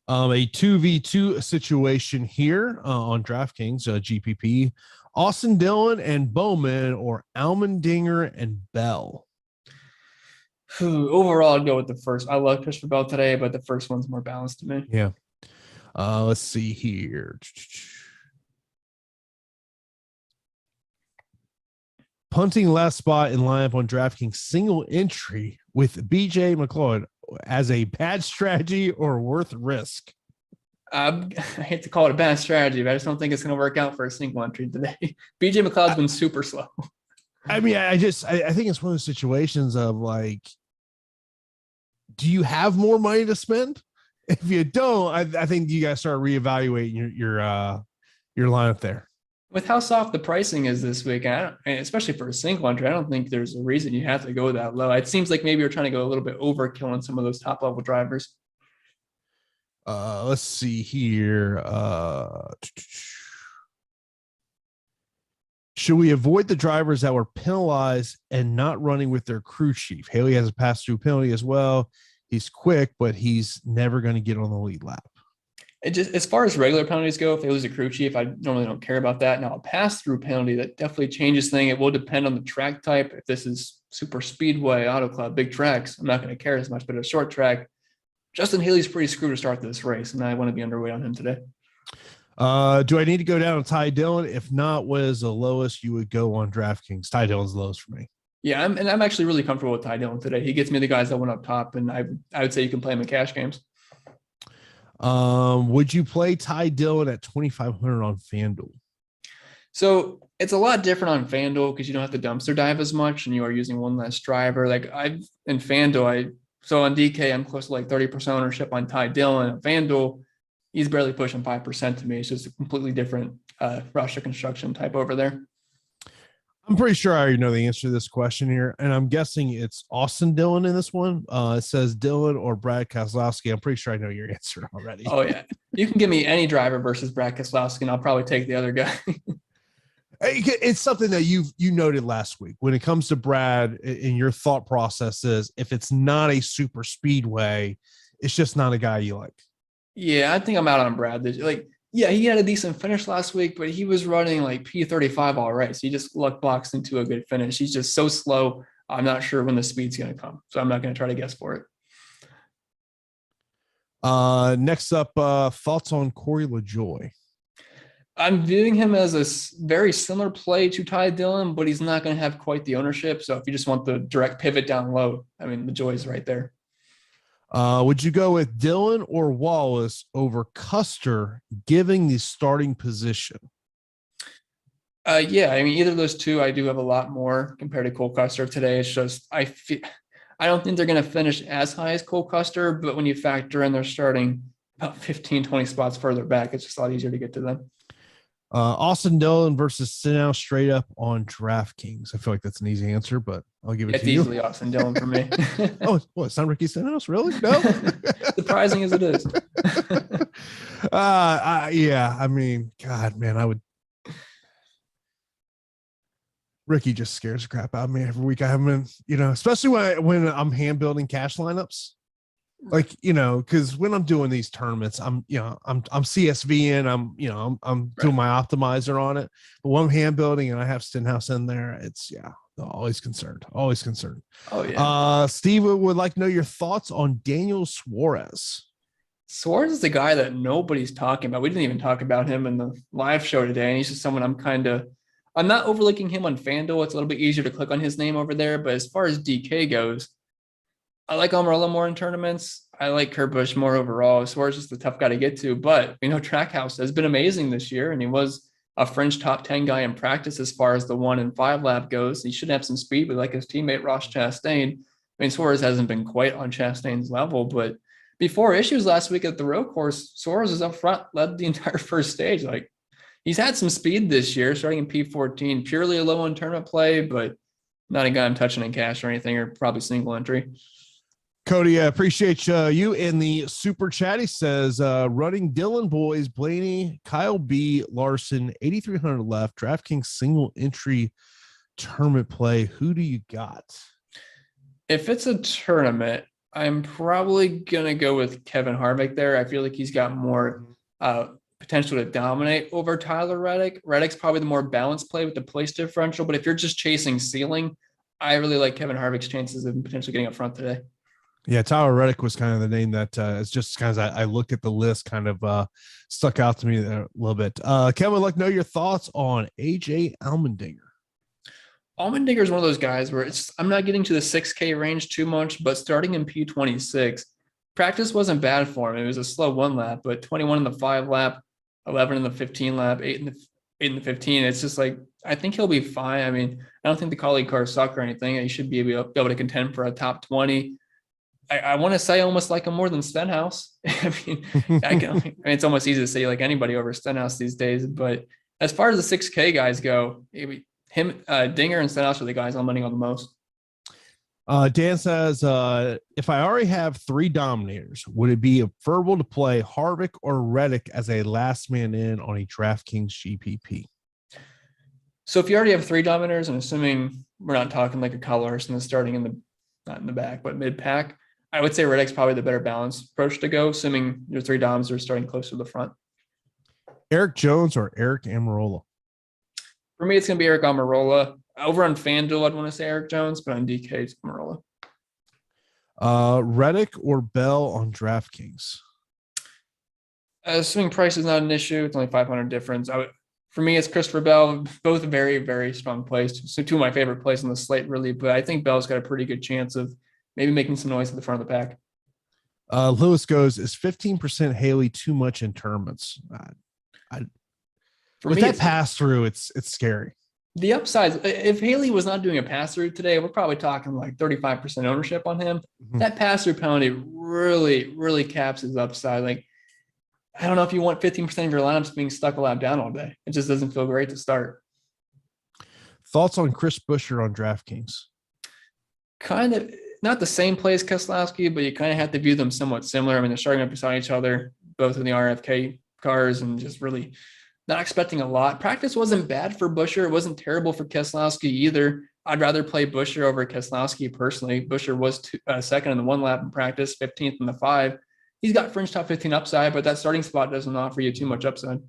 Speaker 1: A 2v2 situation here on DraftKings, GPP, Austin Dillon and Bowman or Allmendinger and Bell.
Speaker 2: Overall, I'd go with the first. I love Christopher Bell today, but the first one's more balanced to me.
Speaker 1: Yeah. Let's see here. Punting last spot in lineup on DraftKings single entry with BJ McLeod as a bad strategy or worth risk.
Speaker 2: I hate to call it a bad strategy, but I just don't think it's going to work out for a single entry today. BJ McLeod's been super slow.
Speaker 1: I mean, I think it's one of those situations of like, do you have more money to spend? If you don't, I think you got to start reevaluating your lineup there.
Speaker 2: With how soft the pricing is this week, and especially for a single entry, I don't think there's a reason you have to go that low. It seems like maybe you're trying to go a little bit overkill on some of those top level drivers.
Speaker 1: Let's see here. Should we avoid the drivers that were penalized and not running with their crew chief? Haley has a pass-through penalty as well. He's quick, but he's never going to get on the lead lap.
Speaker 2: It just, as far as regular penalties go, if they lose a crew chief, I normally don't care about that. Now, a pass-through penalty, that definitely changes things. It will depend on the track type. If this is super speedway, auto club, big tracks, I'm not going to care as much. But a short track, Justin Haley's pretty screwed to start this race, and I want to be underweight on him today.
Speaker 1: Do I need to go down to Ty Dillon? If not, what is the lowest you would go on DraftKings? Ty Dillon's the lowest for me.
Speaker 2: Yeah, I'm actually really comfortable with Ty Dillon today. He gets me the guys that went up top, and I would say you can play him in cash games.
Speaker 1: Would you play Ty Dillon at 2,500 on FanDuel?
Speaker 2: So it's a lot different on FanDuel because you don't have to dumpster dive as much, and you are using one less driver. Like in FanDuel, so on DK, I'm close to like 30% ownership on Ty Dillon. On FanDuel, he's barely pushing 5% to me. It's just a completely different roster construction type over there.
Speaker 1: I'm pretty sure I already know the answer to this question here, and I'm guessing it's Austin Dillon in this one. It says Dillon or Brad Keselowski. I'm pretty sure I know your answer already.
Speaker 2: Oh, yeah. You can give me any driver versus Brad Keselowski, and I'll probably take the other guy.
Speaker 1: It's something that you noted last week. When it comes to Brad, in your thought process is if it's not a super speedway, it's just not a guy you like. Yeah,
Speaker 2: I think I'm out on Brad. Yeah, he had a decent finish last week, but he was running like P35 all right. So he just luck boxed into a good finish. He's just so slow. I'm not sure when the speed's going to come. So I'm not going to try to guess for
Speaker 1: it. Next up, thoughts on Corey LaJoie?
Speaker 2: I'm viewing him as a very similar play to Ty Dillon, but he's not going to have quite the ownership. So if you just want the direct pivot down low, I mean, LaJoie's right there.
Speaker 1: Would you go with Dillon or Wallace over Custer giving the starting position?
Speaker 2: Yeah, I mean, either of those two, I do have a lot more compared to Cole Custer today. It's just, I don't think they're going to finish as high as Cole Custer, but when you factor in they're starting about 15, 20 spots further back, it's just a lot easier to get to them.
Speaker 1: Austin Dillon versus Stenhouse straight up on DraftKings. I feel like that's an easy answer, but I'll give it to you. It's
Speaker 2: easily Austin Dillon for me.
Speaker 1: Oh, it's not Ricky Stenhouse? Really? No?
Speaker 2: Surprising as it is.
Speaker 1: Yeah, I mean, God, man, Ricky just scares the crap out of me every week. I haven't been, especially when I'm hand building cash lineups. Like, because when I'm doing these tournaments, I'm CSVing, I'm doing my optimizer on it. But when I'm hand building and I have Stenhouse in there, it's Always concerned. Always concerned.
Speaker 2: Oh, yeah.
Speaker 1: Steve would like to know your thoughts on Daniel Suarez.
Speaker 2: Suarez is the guy that nobody's talking about. We didn't even talk about him in the live show today. And he's just someone I'm not overlooking him on FanDuel. It's a little bit easier to click on his name over there. But as far as DK goes, I like Almirola more in tournaments. I like Kurt Busch more overall. Suarez is the tough guy to get to. But, Trackhouse has been amazing this year. And he was a fringe top 10 guy in practice as far as the 1 and 5 lap goes. He should have some speed, but like his teammate Ross Chastain, Suarez hasn't been quite on Chastain's level, but before issues last week at the road course, Suarez was up front, led the entire first stage. Like, he's had some speed this year, starting in P14, purely a low in tournament play, but not a guy I'm touching in cash or anything, or probably single entry.
Speaker 1: Cody, I appreciate you in the super chat. He says, running Dylan boys, Blaney, Kyle B, Larson, 8,300 left, DraftKings single entry tournament play. Who do you got?
Speaker 2: If it's a tournament, I'm probably going to go with Kevin Harvick there. I feel like he's got more potential to dominate over Tyler Reddick. Reddick's probably the more balanced play with the place differential, but if you're just chasing ceiling, I really like Kevin Harvick's chances of potentially getting up front today.
Speaker 1: Yeah, Tyler Reddick was kind of the name that is just kind of, I looked at the list, kind of stuck out to me there a little bit. Kevin, I'd like to know your thoughts on AJ Allmendinger.
Speaker 2: Allmendinger is one of those guys where I'm not getting to the 6K range too much, but starting in P26, practice wasn't bad for him. It was a slow 1 lap, but 21 in the 5 lap, 11 in the 15 lap, 8 in the 15. It's just like, I think he'll be fine. I mean, I don't think the colleague cars suck or anything. He should be able to contend for a top 20. I want to say almost like him more than Stenhouse. It's almost easy to say like anybody over Stenhouse these days. But as far as the 6K guys go, him, Dinger and Stenhouse are the guys I'm money on the most.
Speaker 1: Dan says, if I already have 3 dominators, would it be preferable to play Harvick or Reddick as a last man in on a DraftKings GPP?
Speaker 2: So if you already have 3 dominators, and assuming we're not talking like a Kyle Larson starting not in the back, but mid pack, I would say Reddick's probably the better balanced approach to go, assuming your 3 doms are starting close to the front.
Speaker 1: Eric Jones or Eric Almirola?
Speaker 2: For me, it's going to be Eric Almirola. Over on FanDuel, I'd want to say Eric Jones, but on DK, it's Almirola.
Speaker 1: Reddick or Bell on DraftKings?
Speaker 2: Assuming price is not an issue, it's only 500 difference. For me, it's Christopher Bell. Both very, very strong plays. So 2 of my favorite plays on the slate, really. But I think Bell's got a pretty good chance of maybe making some noise at the front of the pack.
Speaker 1: Lewis goes, is 15% Haley too much in tournaments? With that pass through, it's scary.
Speaker 2: The upside, if Haley was not doing a pass through today, we're probably talking like 35% ownership on him. Mm-hmm. That pass through penalty really, really caps his upside. Like, I don't know if you want 15% of your lineups being stuck a lap down all day. It just doesn't feel great to start.
Speaker 1: Thoughts on Chris Buescher on DraftKings?
Speaker 2: Kind of not the same play as Keselowski, but you kind of have to view them somewhat similar. I mean, they're starting up beside each other, both in the RFK cars, and just really not expecting a lot. Practice wasn't bad for Buescher. It wasn't terrible for Keselowski either. I'd rather play Buescher over Keselowski personally. Buescher was second in the 1 lap in practice, 15th in the 5. He's got fringe top 15 upside, but that starting spot doesn't offer you too much upside.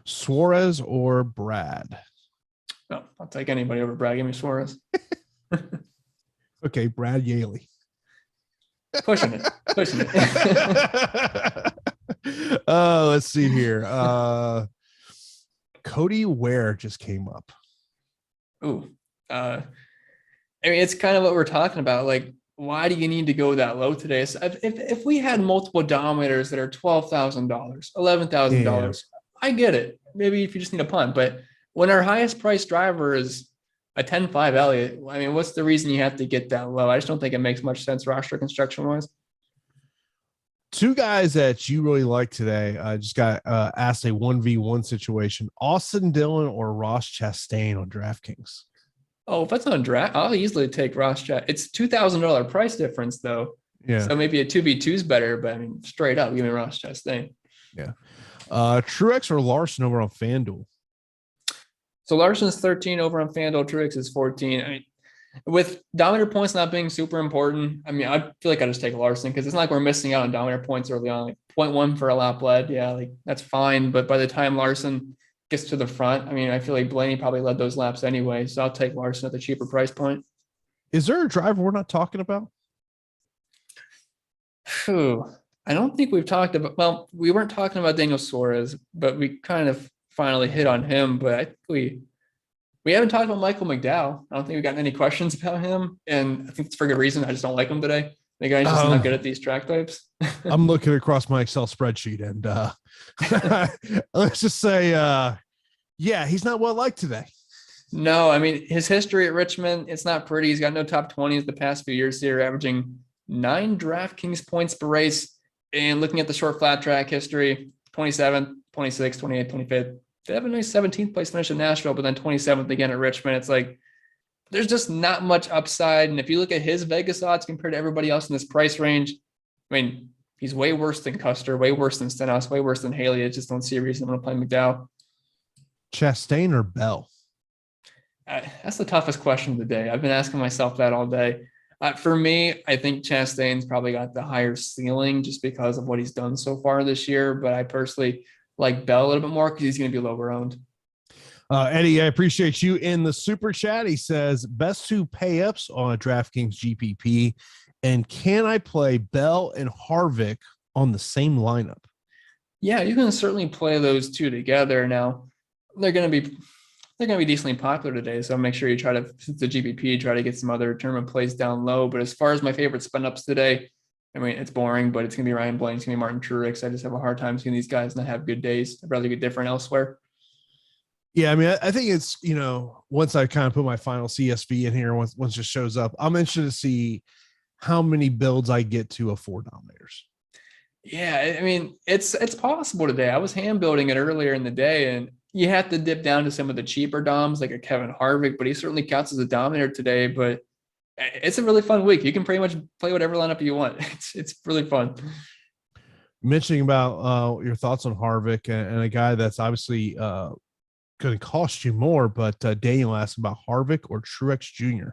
Speaker 1: Suarez or Brad?
Speaker 2: No, I'll take anybody over Brad. Give me Suarez.
Speaker 1: Okay, Brad Yaley.
Speaker 2: Pushing it.
Speaker 1: Let's see here. Cody Ware just came up.
Speaker 2: Ooh. I mean, it's kind of what we're talking about. Like, why do you need to go that low today? So if we had multiple dominators that are $12,000, $11,000, I get it. Maybe if you just need a punt, but when our highest priced driver is a 10.5 Elliott, I mean, what's the reason you have to get that low? I just don't think it makes much sense roster construction wise.
Speaker 1: 2 guys that you really like today. I just got asked a 1v1 situation. Austin Dillon or Ross Chastain on DraftKings?
Speaker 2: Oh, if that's on draft, I'll easily take Ross Chastain. It's $2,000 price difference though.
Speaker 1: Yeah.
Speaker 2: So maybe a 2v2 is better, but I mean, straight up, give me Ross Chastain.
Speaker 1: Yeah. Truex or Larson over on FanDuel?
Speaker 2: So Larson's 13 over on FanDuel. Truex is 14. I mean, with dominator points not being super important, I mean, I feel like I just take Larson because it's not like we're missing out on dominator points early on. Like 0.1 for a lap led. Yeah, like that's fine. But by the time Larson gets to the front. I mean, I feel like Blaney probably led those laps anyway, so I'll take Larson at the cheaper price point.
Speaker 1: Is there a driver we're not talking about?
Speaker 2: Phew. I don't think we've talked about, well, we weren't talking about Daniel Suarez, but we kind of finally hit on him. But I think we haven't talked about Michael McDowell. I don't think we've gotten any questions about him. And I think it's for good reason. I just don't like him today. The guy's just not good at these track types.
Speaker 1: I'm looking across my Excel spreadsheet and let's just say, yeah, he's not well liked today.
Speaker 2: No, I mean, his history at Richmond, it's not pretty. He's got no top 20s the past few years here, averaging 9 DraftKings points per race. And looking at the short flat track history, 27th, 26th, 28th, 25th. They have a nice 17th place finish in Nashville, but then 27th again at Richmond. It's like, there's just not much upside. And if you look at his Vegas odds compared to everybody else in this price range, I mean, he's way worse than Custer, way worse than Stenhouse, way worse than Haley. I just don't see a reason I'm going to play McDowell.
Speaker 1: Chastain or Bell?
Speaker 2: That's the toughest question of the day. I've been asking myself that all day. For me, I think Chastain's probably got the higher ceiling just because of what he's done so far this year. But I personally like Bell a little bit more because he's going to be lower owned.
Speaker 1: Eddie, I appreciate you in the super chat. He says, best 2 pay ups on a DraftKings GPP. And can I play Bell and Harvick on the same lineup?
Speaker 2: Yeah, you can certainly play those 2 together. Now, they're going to be decently popular today. So make sure you try to, since the GPP, try to get some other tournament plays down low. But as far as my favorite spin ups today, I mean, it's boring, but it's going to be Ryan Blaney. It's going to be Martin Truex. I just have a hard time seeing these guys not have good days. I'd rather get different elsewhere.
Speaker 1: Yeah, I mean, I think it's, once I kind of put my final CSV in here, once it shows up, I'm interested to see how many builds I get to of 4 dominators.
Speaker 2: Yeah, I mean, it's possible today. I was hand building it earlier in the day, and you have to dip down to some of the cheaper doms like a Kevin Harvick, but he certainly counts as a dominator today. But it's a really fun week. You can pretty much play whatever lineup you want. It's really fun.
Speaker 1: Mentioning about your thoughts on Harvick and a guy that's obviously going to cost you more, but Daniel asked about Harvick or Truex Jr.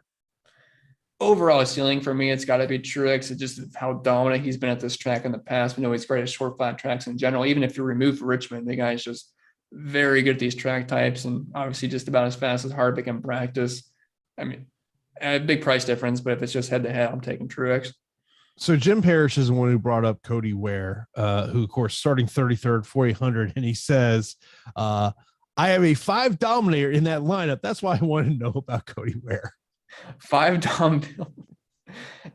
Speaker 2: Overall ceiling for me, it's got to be Truex. It's just how dominant he's been at this track in the past. We know he's great at short flat tracks in general. Even if you remove Richmond, the guy's just very good at these track types and obviously just about as fast as Harvick in practice. I mean, a big price difference, but if it's just head to head, I'm taking Truex.
Speaker 1: So Jim Parrish is the one who brought up Cody Ware, who of course starting 33rd, 4,800, and he says, I have a 5 dominator in that lineup. That's why I wanted to know about Cody Ware.
Speaker 2: 5 dom.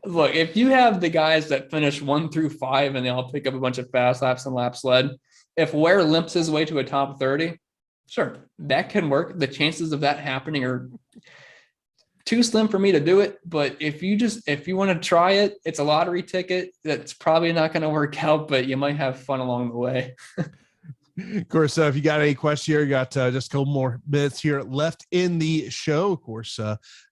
Speaker 2: Look, if you have the guys that finish 1 through 5 and they all pick up a bunch of fast laps and laps led, if Ware limps his way to a top 30, sure, that can work. The chances of that happening are too slim for me to do it. But if you want to try it, it's a lottery ticket. That's probably not going to work out, but you might have fun along the way.
Speaker 1: Of course, if you got any questions here, you got just a couple more minutes here left in the show. Of course,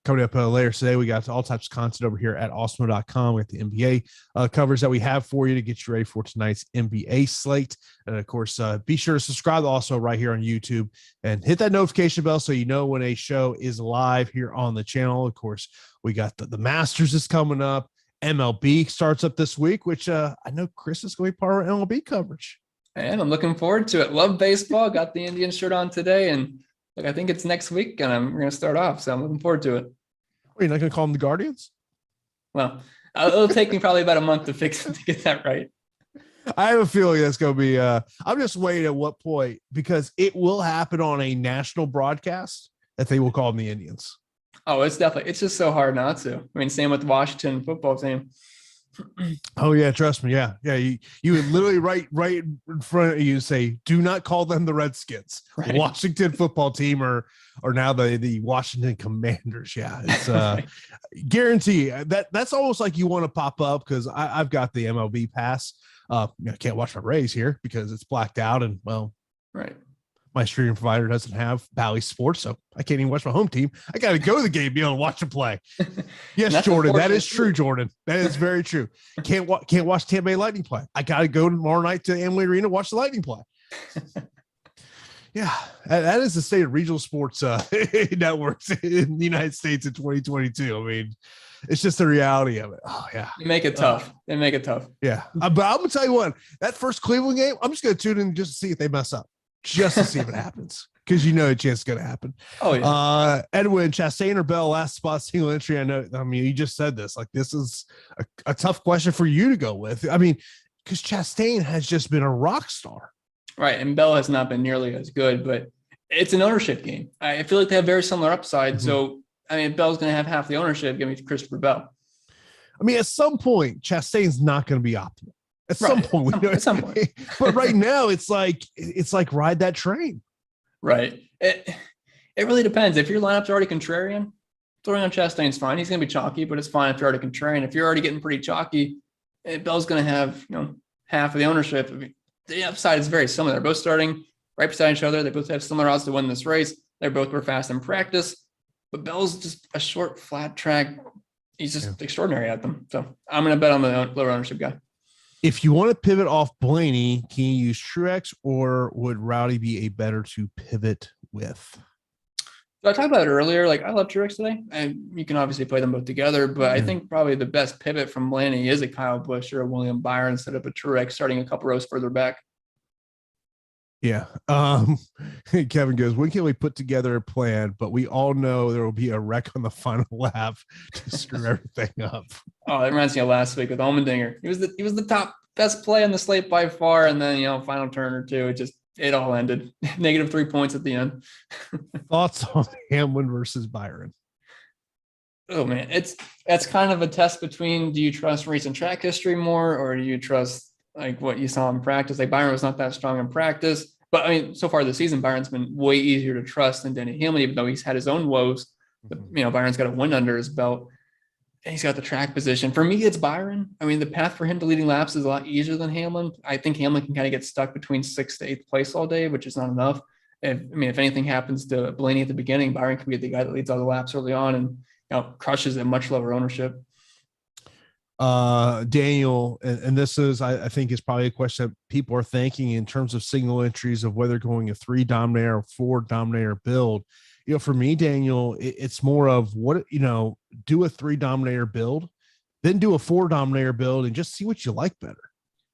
Speaker 1: coming up later today, we got all types of content over here at awesemo.com. We got the NBA covers that we have for you to get you ready for tonight's NBA slate. And of course, be sure to subscribe also right here on YouTube and hit that notification bell so you know when a show is live here on the channel. Of course, we got the Masters is coming up. MLB starts up this week, which I know Chris is going to be part of our MLB coverage.
Speaker 2: And I'm looking forward to it. Love baseball. Got the Indian shirt on today. And look, I think it's next week and we're going to start off. So I'm looking forward to it.
Speaker 1: Are you not going to call them the Guardians?
Speaker 2: Well, it'll take me probably about a month to fix it, to get that right.
Speaker 1: I have a feeling that's going to be, I'm just waiting at what point, because it will happen on a national broadcast that they will call them the Indians.
Speaker 2: Oh, it's just so hard not to. I mean, same with the Washington football team.
Speaker 1: Oh yeah, trust me. Yeah. You would literally right in front of you say, do not call them the Redskins. Right. Washington football team or now the Washington Commanders. Yeah, it's guarantee that's almost like you want to pop up because I've got the MLB pass. I can't watch my Rays here because it's blacked out and
Speaker 2: right.
Speaker 1: My streaming provider doesn't have Bally Sports, so I can't even watch my home team. I got to go to the game, be able to watch them play. Yes, Jordan, that is true, Jordan. That is very true. Can't watch Tampa Bay Lightning play. I got to go tomorrow night to Amalie Arena, watch the Lightning play. Yeah, that is the state of regional sports networks in the United States in 2022. I mean, it's just the reality of it. Oh, yeah.
Speaker 2: They make it tough. They make it tough.
Speaker 1: Yeah. But I'm going to tell you what, that first Cleveland game, I'm just going to tune in just to see if they mess up. just to see if it happens. Because you know a chance is going to happen.
Speaker 2: Oh, yeah.
Speaker 1: Edwin, Chastain or Bell, last spot, single entry. I mean, you just said this. Like, this is a tough question for you to go with. I mean, because Chastain has just been a rock star.
Speaker 2: Right. And Bell has not been nearly as good, but it's an ownership game. I feel like they have very similar upside. Mm-hmm. So, I mean, if Bell's going to have half the ownership, give me Christopher Bell.
Speaker 1: I mean, at some point, Chastain's not going to be optimal. At some point.
Speaker 2: At some point.
Speaker 1: But right now, it's like ride that train.
Speaker 2: Right. It really depends. If your lineup's already contrarian, throwing on Chastain's fine. He's going to be chalky, but it's fine if you're already contrarian. If you're already getting pretty chalky, Bell's going to have half of the ownership. I mean, the upside is very similar. They're both starting right beside each other. They both have similar odds to win this race. They both were fast in practice, but Bell's just a short, flat track. He's just extraordinary at them. So I'm going to bet on the lower ownership guy.
Speaker 1: If you want to pivot off Blaney, can you use Truex, or would Rowdy be a better to pivot with?
Speaker 2: So I talked about it earlier. Like, I love Truex today, and you can obviously play them both together, but I think probably the best pivot from Blaney is a Kyle Busch or a William Byron instead of a Truex starting a couple rows further back.
Speaker 1: Yeah. Kevin goes, when can we put together a plan? But we all know there will be a wreck on the final lap to screw everything up.
Speaker 2: Oh, that reminds me of last week with Allmendinger. He was the top best play on the slate by far. And then, final turn or two, it all ended. -3 points at the end.
Speaker 1: Thoughts on Hamlin versus Byron?
Speaker 2: Oh man, that's kind of a test between, do you trust race and track history more, or do you trust like what you saw in practice? Like, Byron was not that strong in practice, but I mean, so far this season, Byron's been way easier to trust than Denny Hamlin, even though he's had his own woes. But, Byron's got a win under his belt, and he's got the track position. For me, it's Byron. I mean, the path for him to leading laps is a lot easier than Hamlin. I think Hamlin can kind of get stuck between 6th to 8th place all day, which is not enough. If anything happens to Blaney at the beginning, Byron can be the guy that leads all the laps early on and crushes at much lower ownership.
Speaker 1: Daniel, and this is, I think, is probably a question that people are thinking in terms of single entries of whether going a 3 dominator or 4 dominator build. For me, Daniel, it's more of do a 3 dominator build, then do a 4 dominator build and just see what you like better.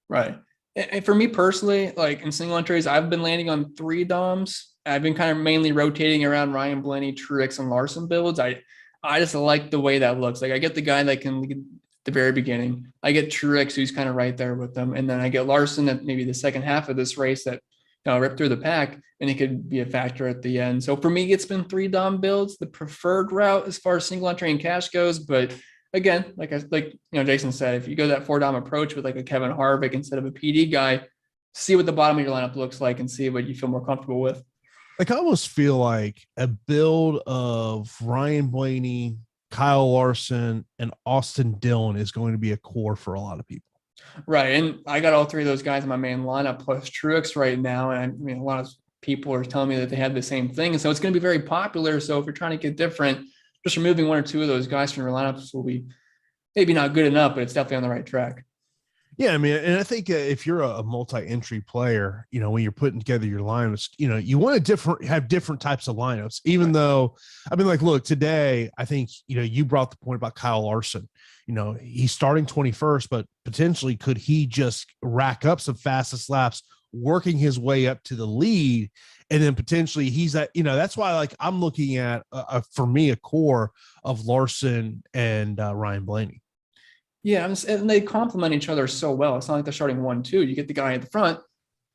Speaker 2: Right. And for me personally, like in single entries, I've been landing on 3 DOMs. I've been kind of mainly rotating around Ryan Blaney, Truex, and Larson builds. I just like the way that looks. Like, I get the guy that can lead the very beginning. I get Truex, who's kind of right there with them. And then I get Larson at maybe the second half of this race that ripped through the pack, and he could be a factor at the end. So for me, it's been 3 DOM builds, the preferred route as far as single entry and cash goes. But again, like Jason said, if you go that 4 DOM approach with like a Kevin Harvick instead of a PD guy, see what the bottom of your lineup looks like and see what you feel more comfortable with.
Speaker 1: Like, I almost feel like a build of Ryan Blaney, Kyle Larson, and Austin Dillon is going to be a core for a lot of people.
Speaker 2: Right. And I got all 3 of those guys in my main lineup plus Truex right now. And I mean, a lot of people are telling me that they had the same thing. And so it's going to be very popular. So if you're trying to get different, just removing 1 or 2 of those guys from your lineups will be maybe not good enough, but it's definitely on the right track.
Speaker 1: Yeah, I mean, and I think if you're a multi-entry player, when you're putting together your lineups, you want to have different types of lineups, even though, I mean, like, look, today, I think, you brought the point about Kyle Larson. He's starting 21st, but potentially could he just rack up some fastest laps, working his way up to the lead, and then potentially he's at, that's why, like, I'm looking at, for me, a core of Larson and Ryan Blaney.
Speaker 2: Yeah, and they complement each other so well. It's not like they're starting 1-2. You get the guy at the front,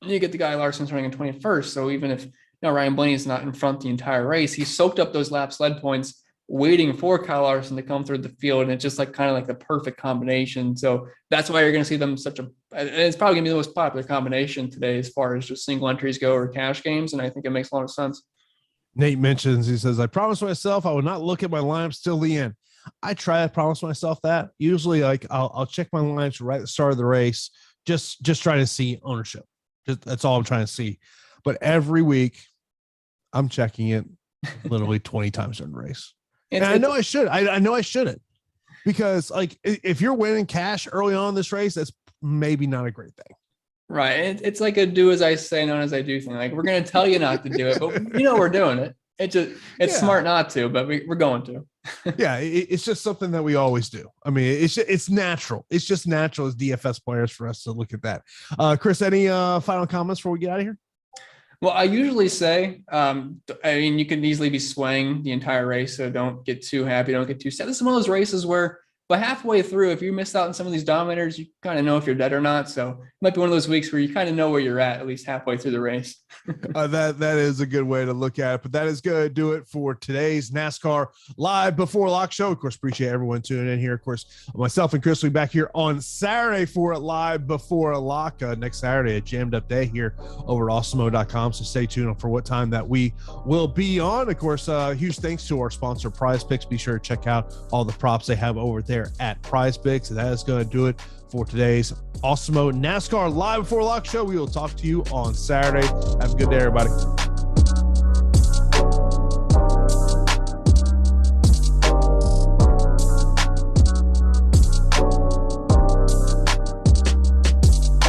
Speaker 2: and you get the guy Larson starting in 21st. So even if Ryan Blaney is not in front the entire race, he soaked up those lap sled points waiting for Kyle Larson to come through the field, and it's just like kind of like the perfect combination. So that's why you're going to see them it's probably going to be the most popular combination today as far as just single entries go or cash games, and I think it makes a lot of sense.
Speaker 1: Nate mentions, he says, I promised myself I would not look at my lineups till the end. I try to promise myself that. Usually, like, I'll check my lineups right at the start of the race, just trying to see ownership. That's all I'm trying to see. But every week, I'm checking it literally 20 times during the race. And I know I should. I know I shouldn't, because, like, if you're winning cash early on in this race, that's maybe not a great thing.
Speaker 2: Right. It's like a do as I say, not as I do thing. Like, we're going to tell you not to do it, but we're doing it. It's smart not to, but we're going to.
Speaker 1: Yeah, it's just something that we always do. I mean, it's natural. It's just natural as DFS players for us to look at that. Chris, any final comments before we get out of here?
Speaker 2: Well, I usually say, I mean, you can easily be swaying the entire race, so don't get too happy, don't get too sad. This is one of those races where, but halfway through, if you missed out on some of these dominators, you kind of know if you're dead or not. So it might be one of those weeks where you kind of know where you're at least halfway through the race.
Speaker 1: That is a good way to look at it, but that is going to do it for today's NASCAR Live Before Lock show. Of course, appreciate everyone tuning in here. Of course, myself and Chris will be back here on Saturday for Live Before Lock next Saturday, a jammed up day here over at Awesemo.com. So stay tuned for what time that we will be on. Of course, huge thanks to our sponsor, PrizePicks. Be sure to check out all the props they have over there at PrizePicks. And that is going to do it for today's Awesemo NASCAR Live Before Lock show. We will talk to you on Saturday. Have a good day, everybody.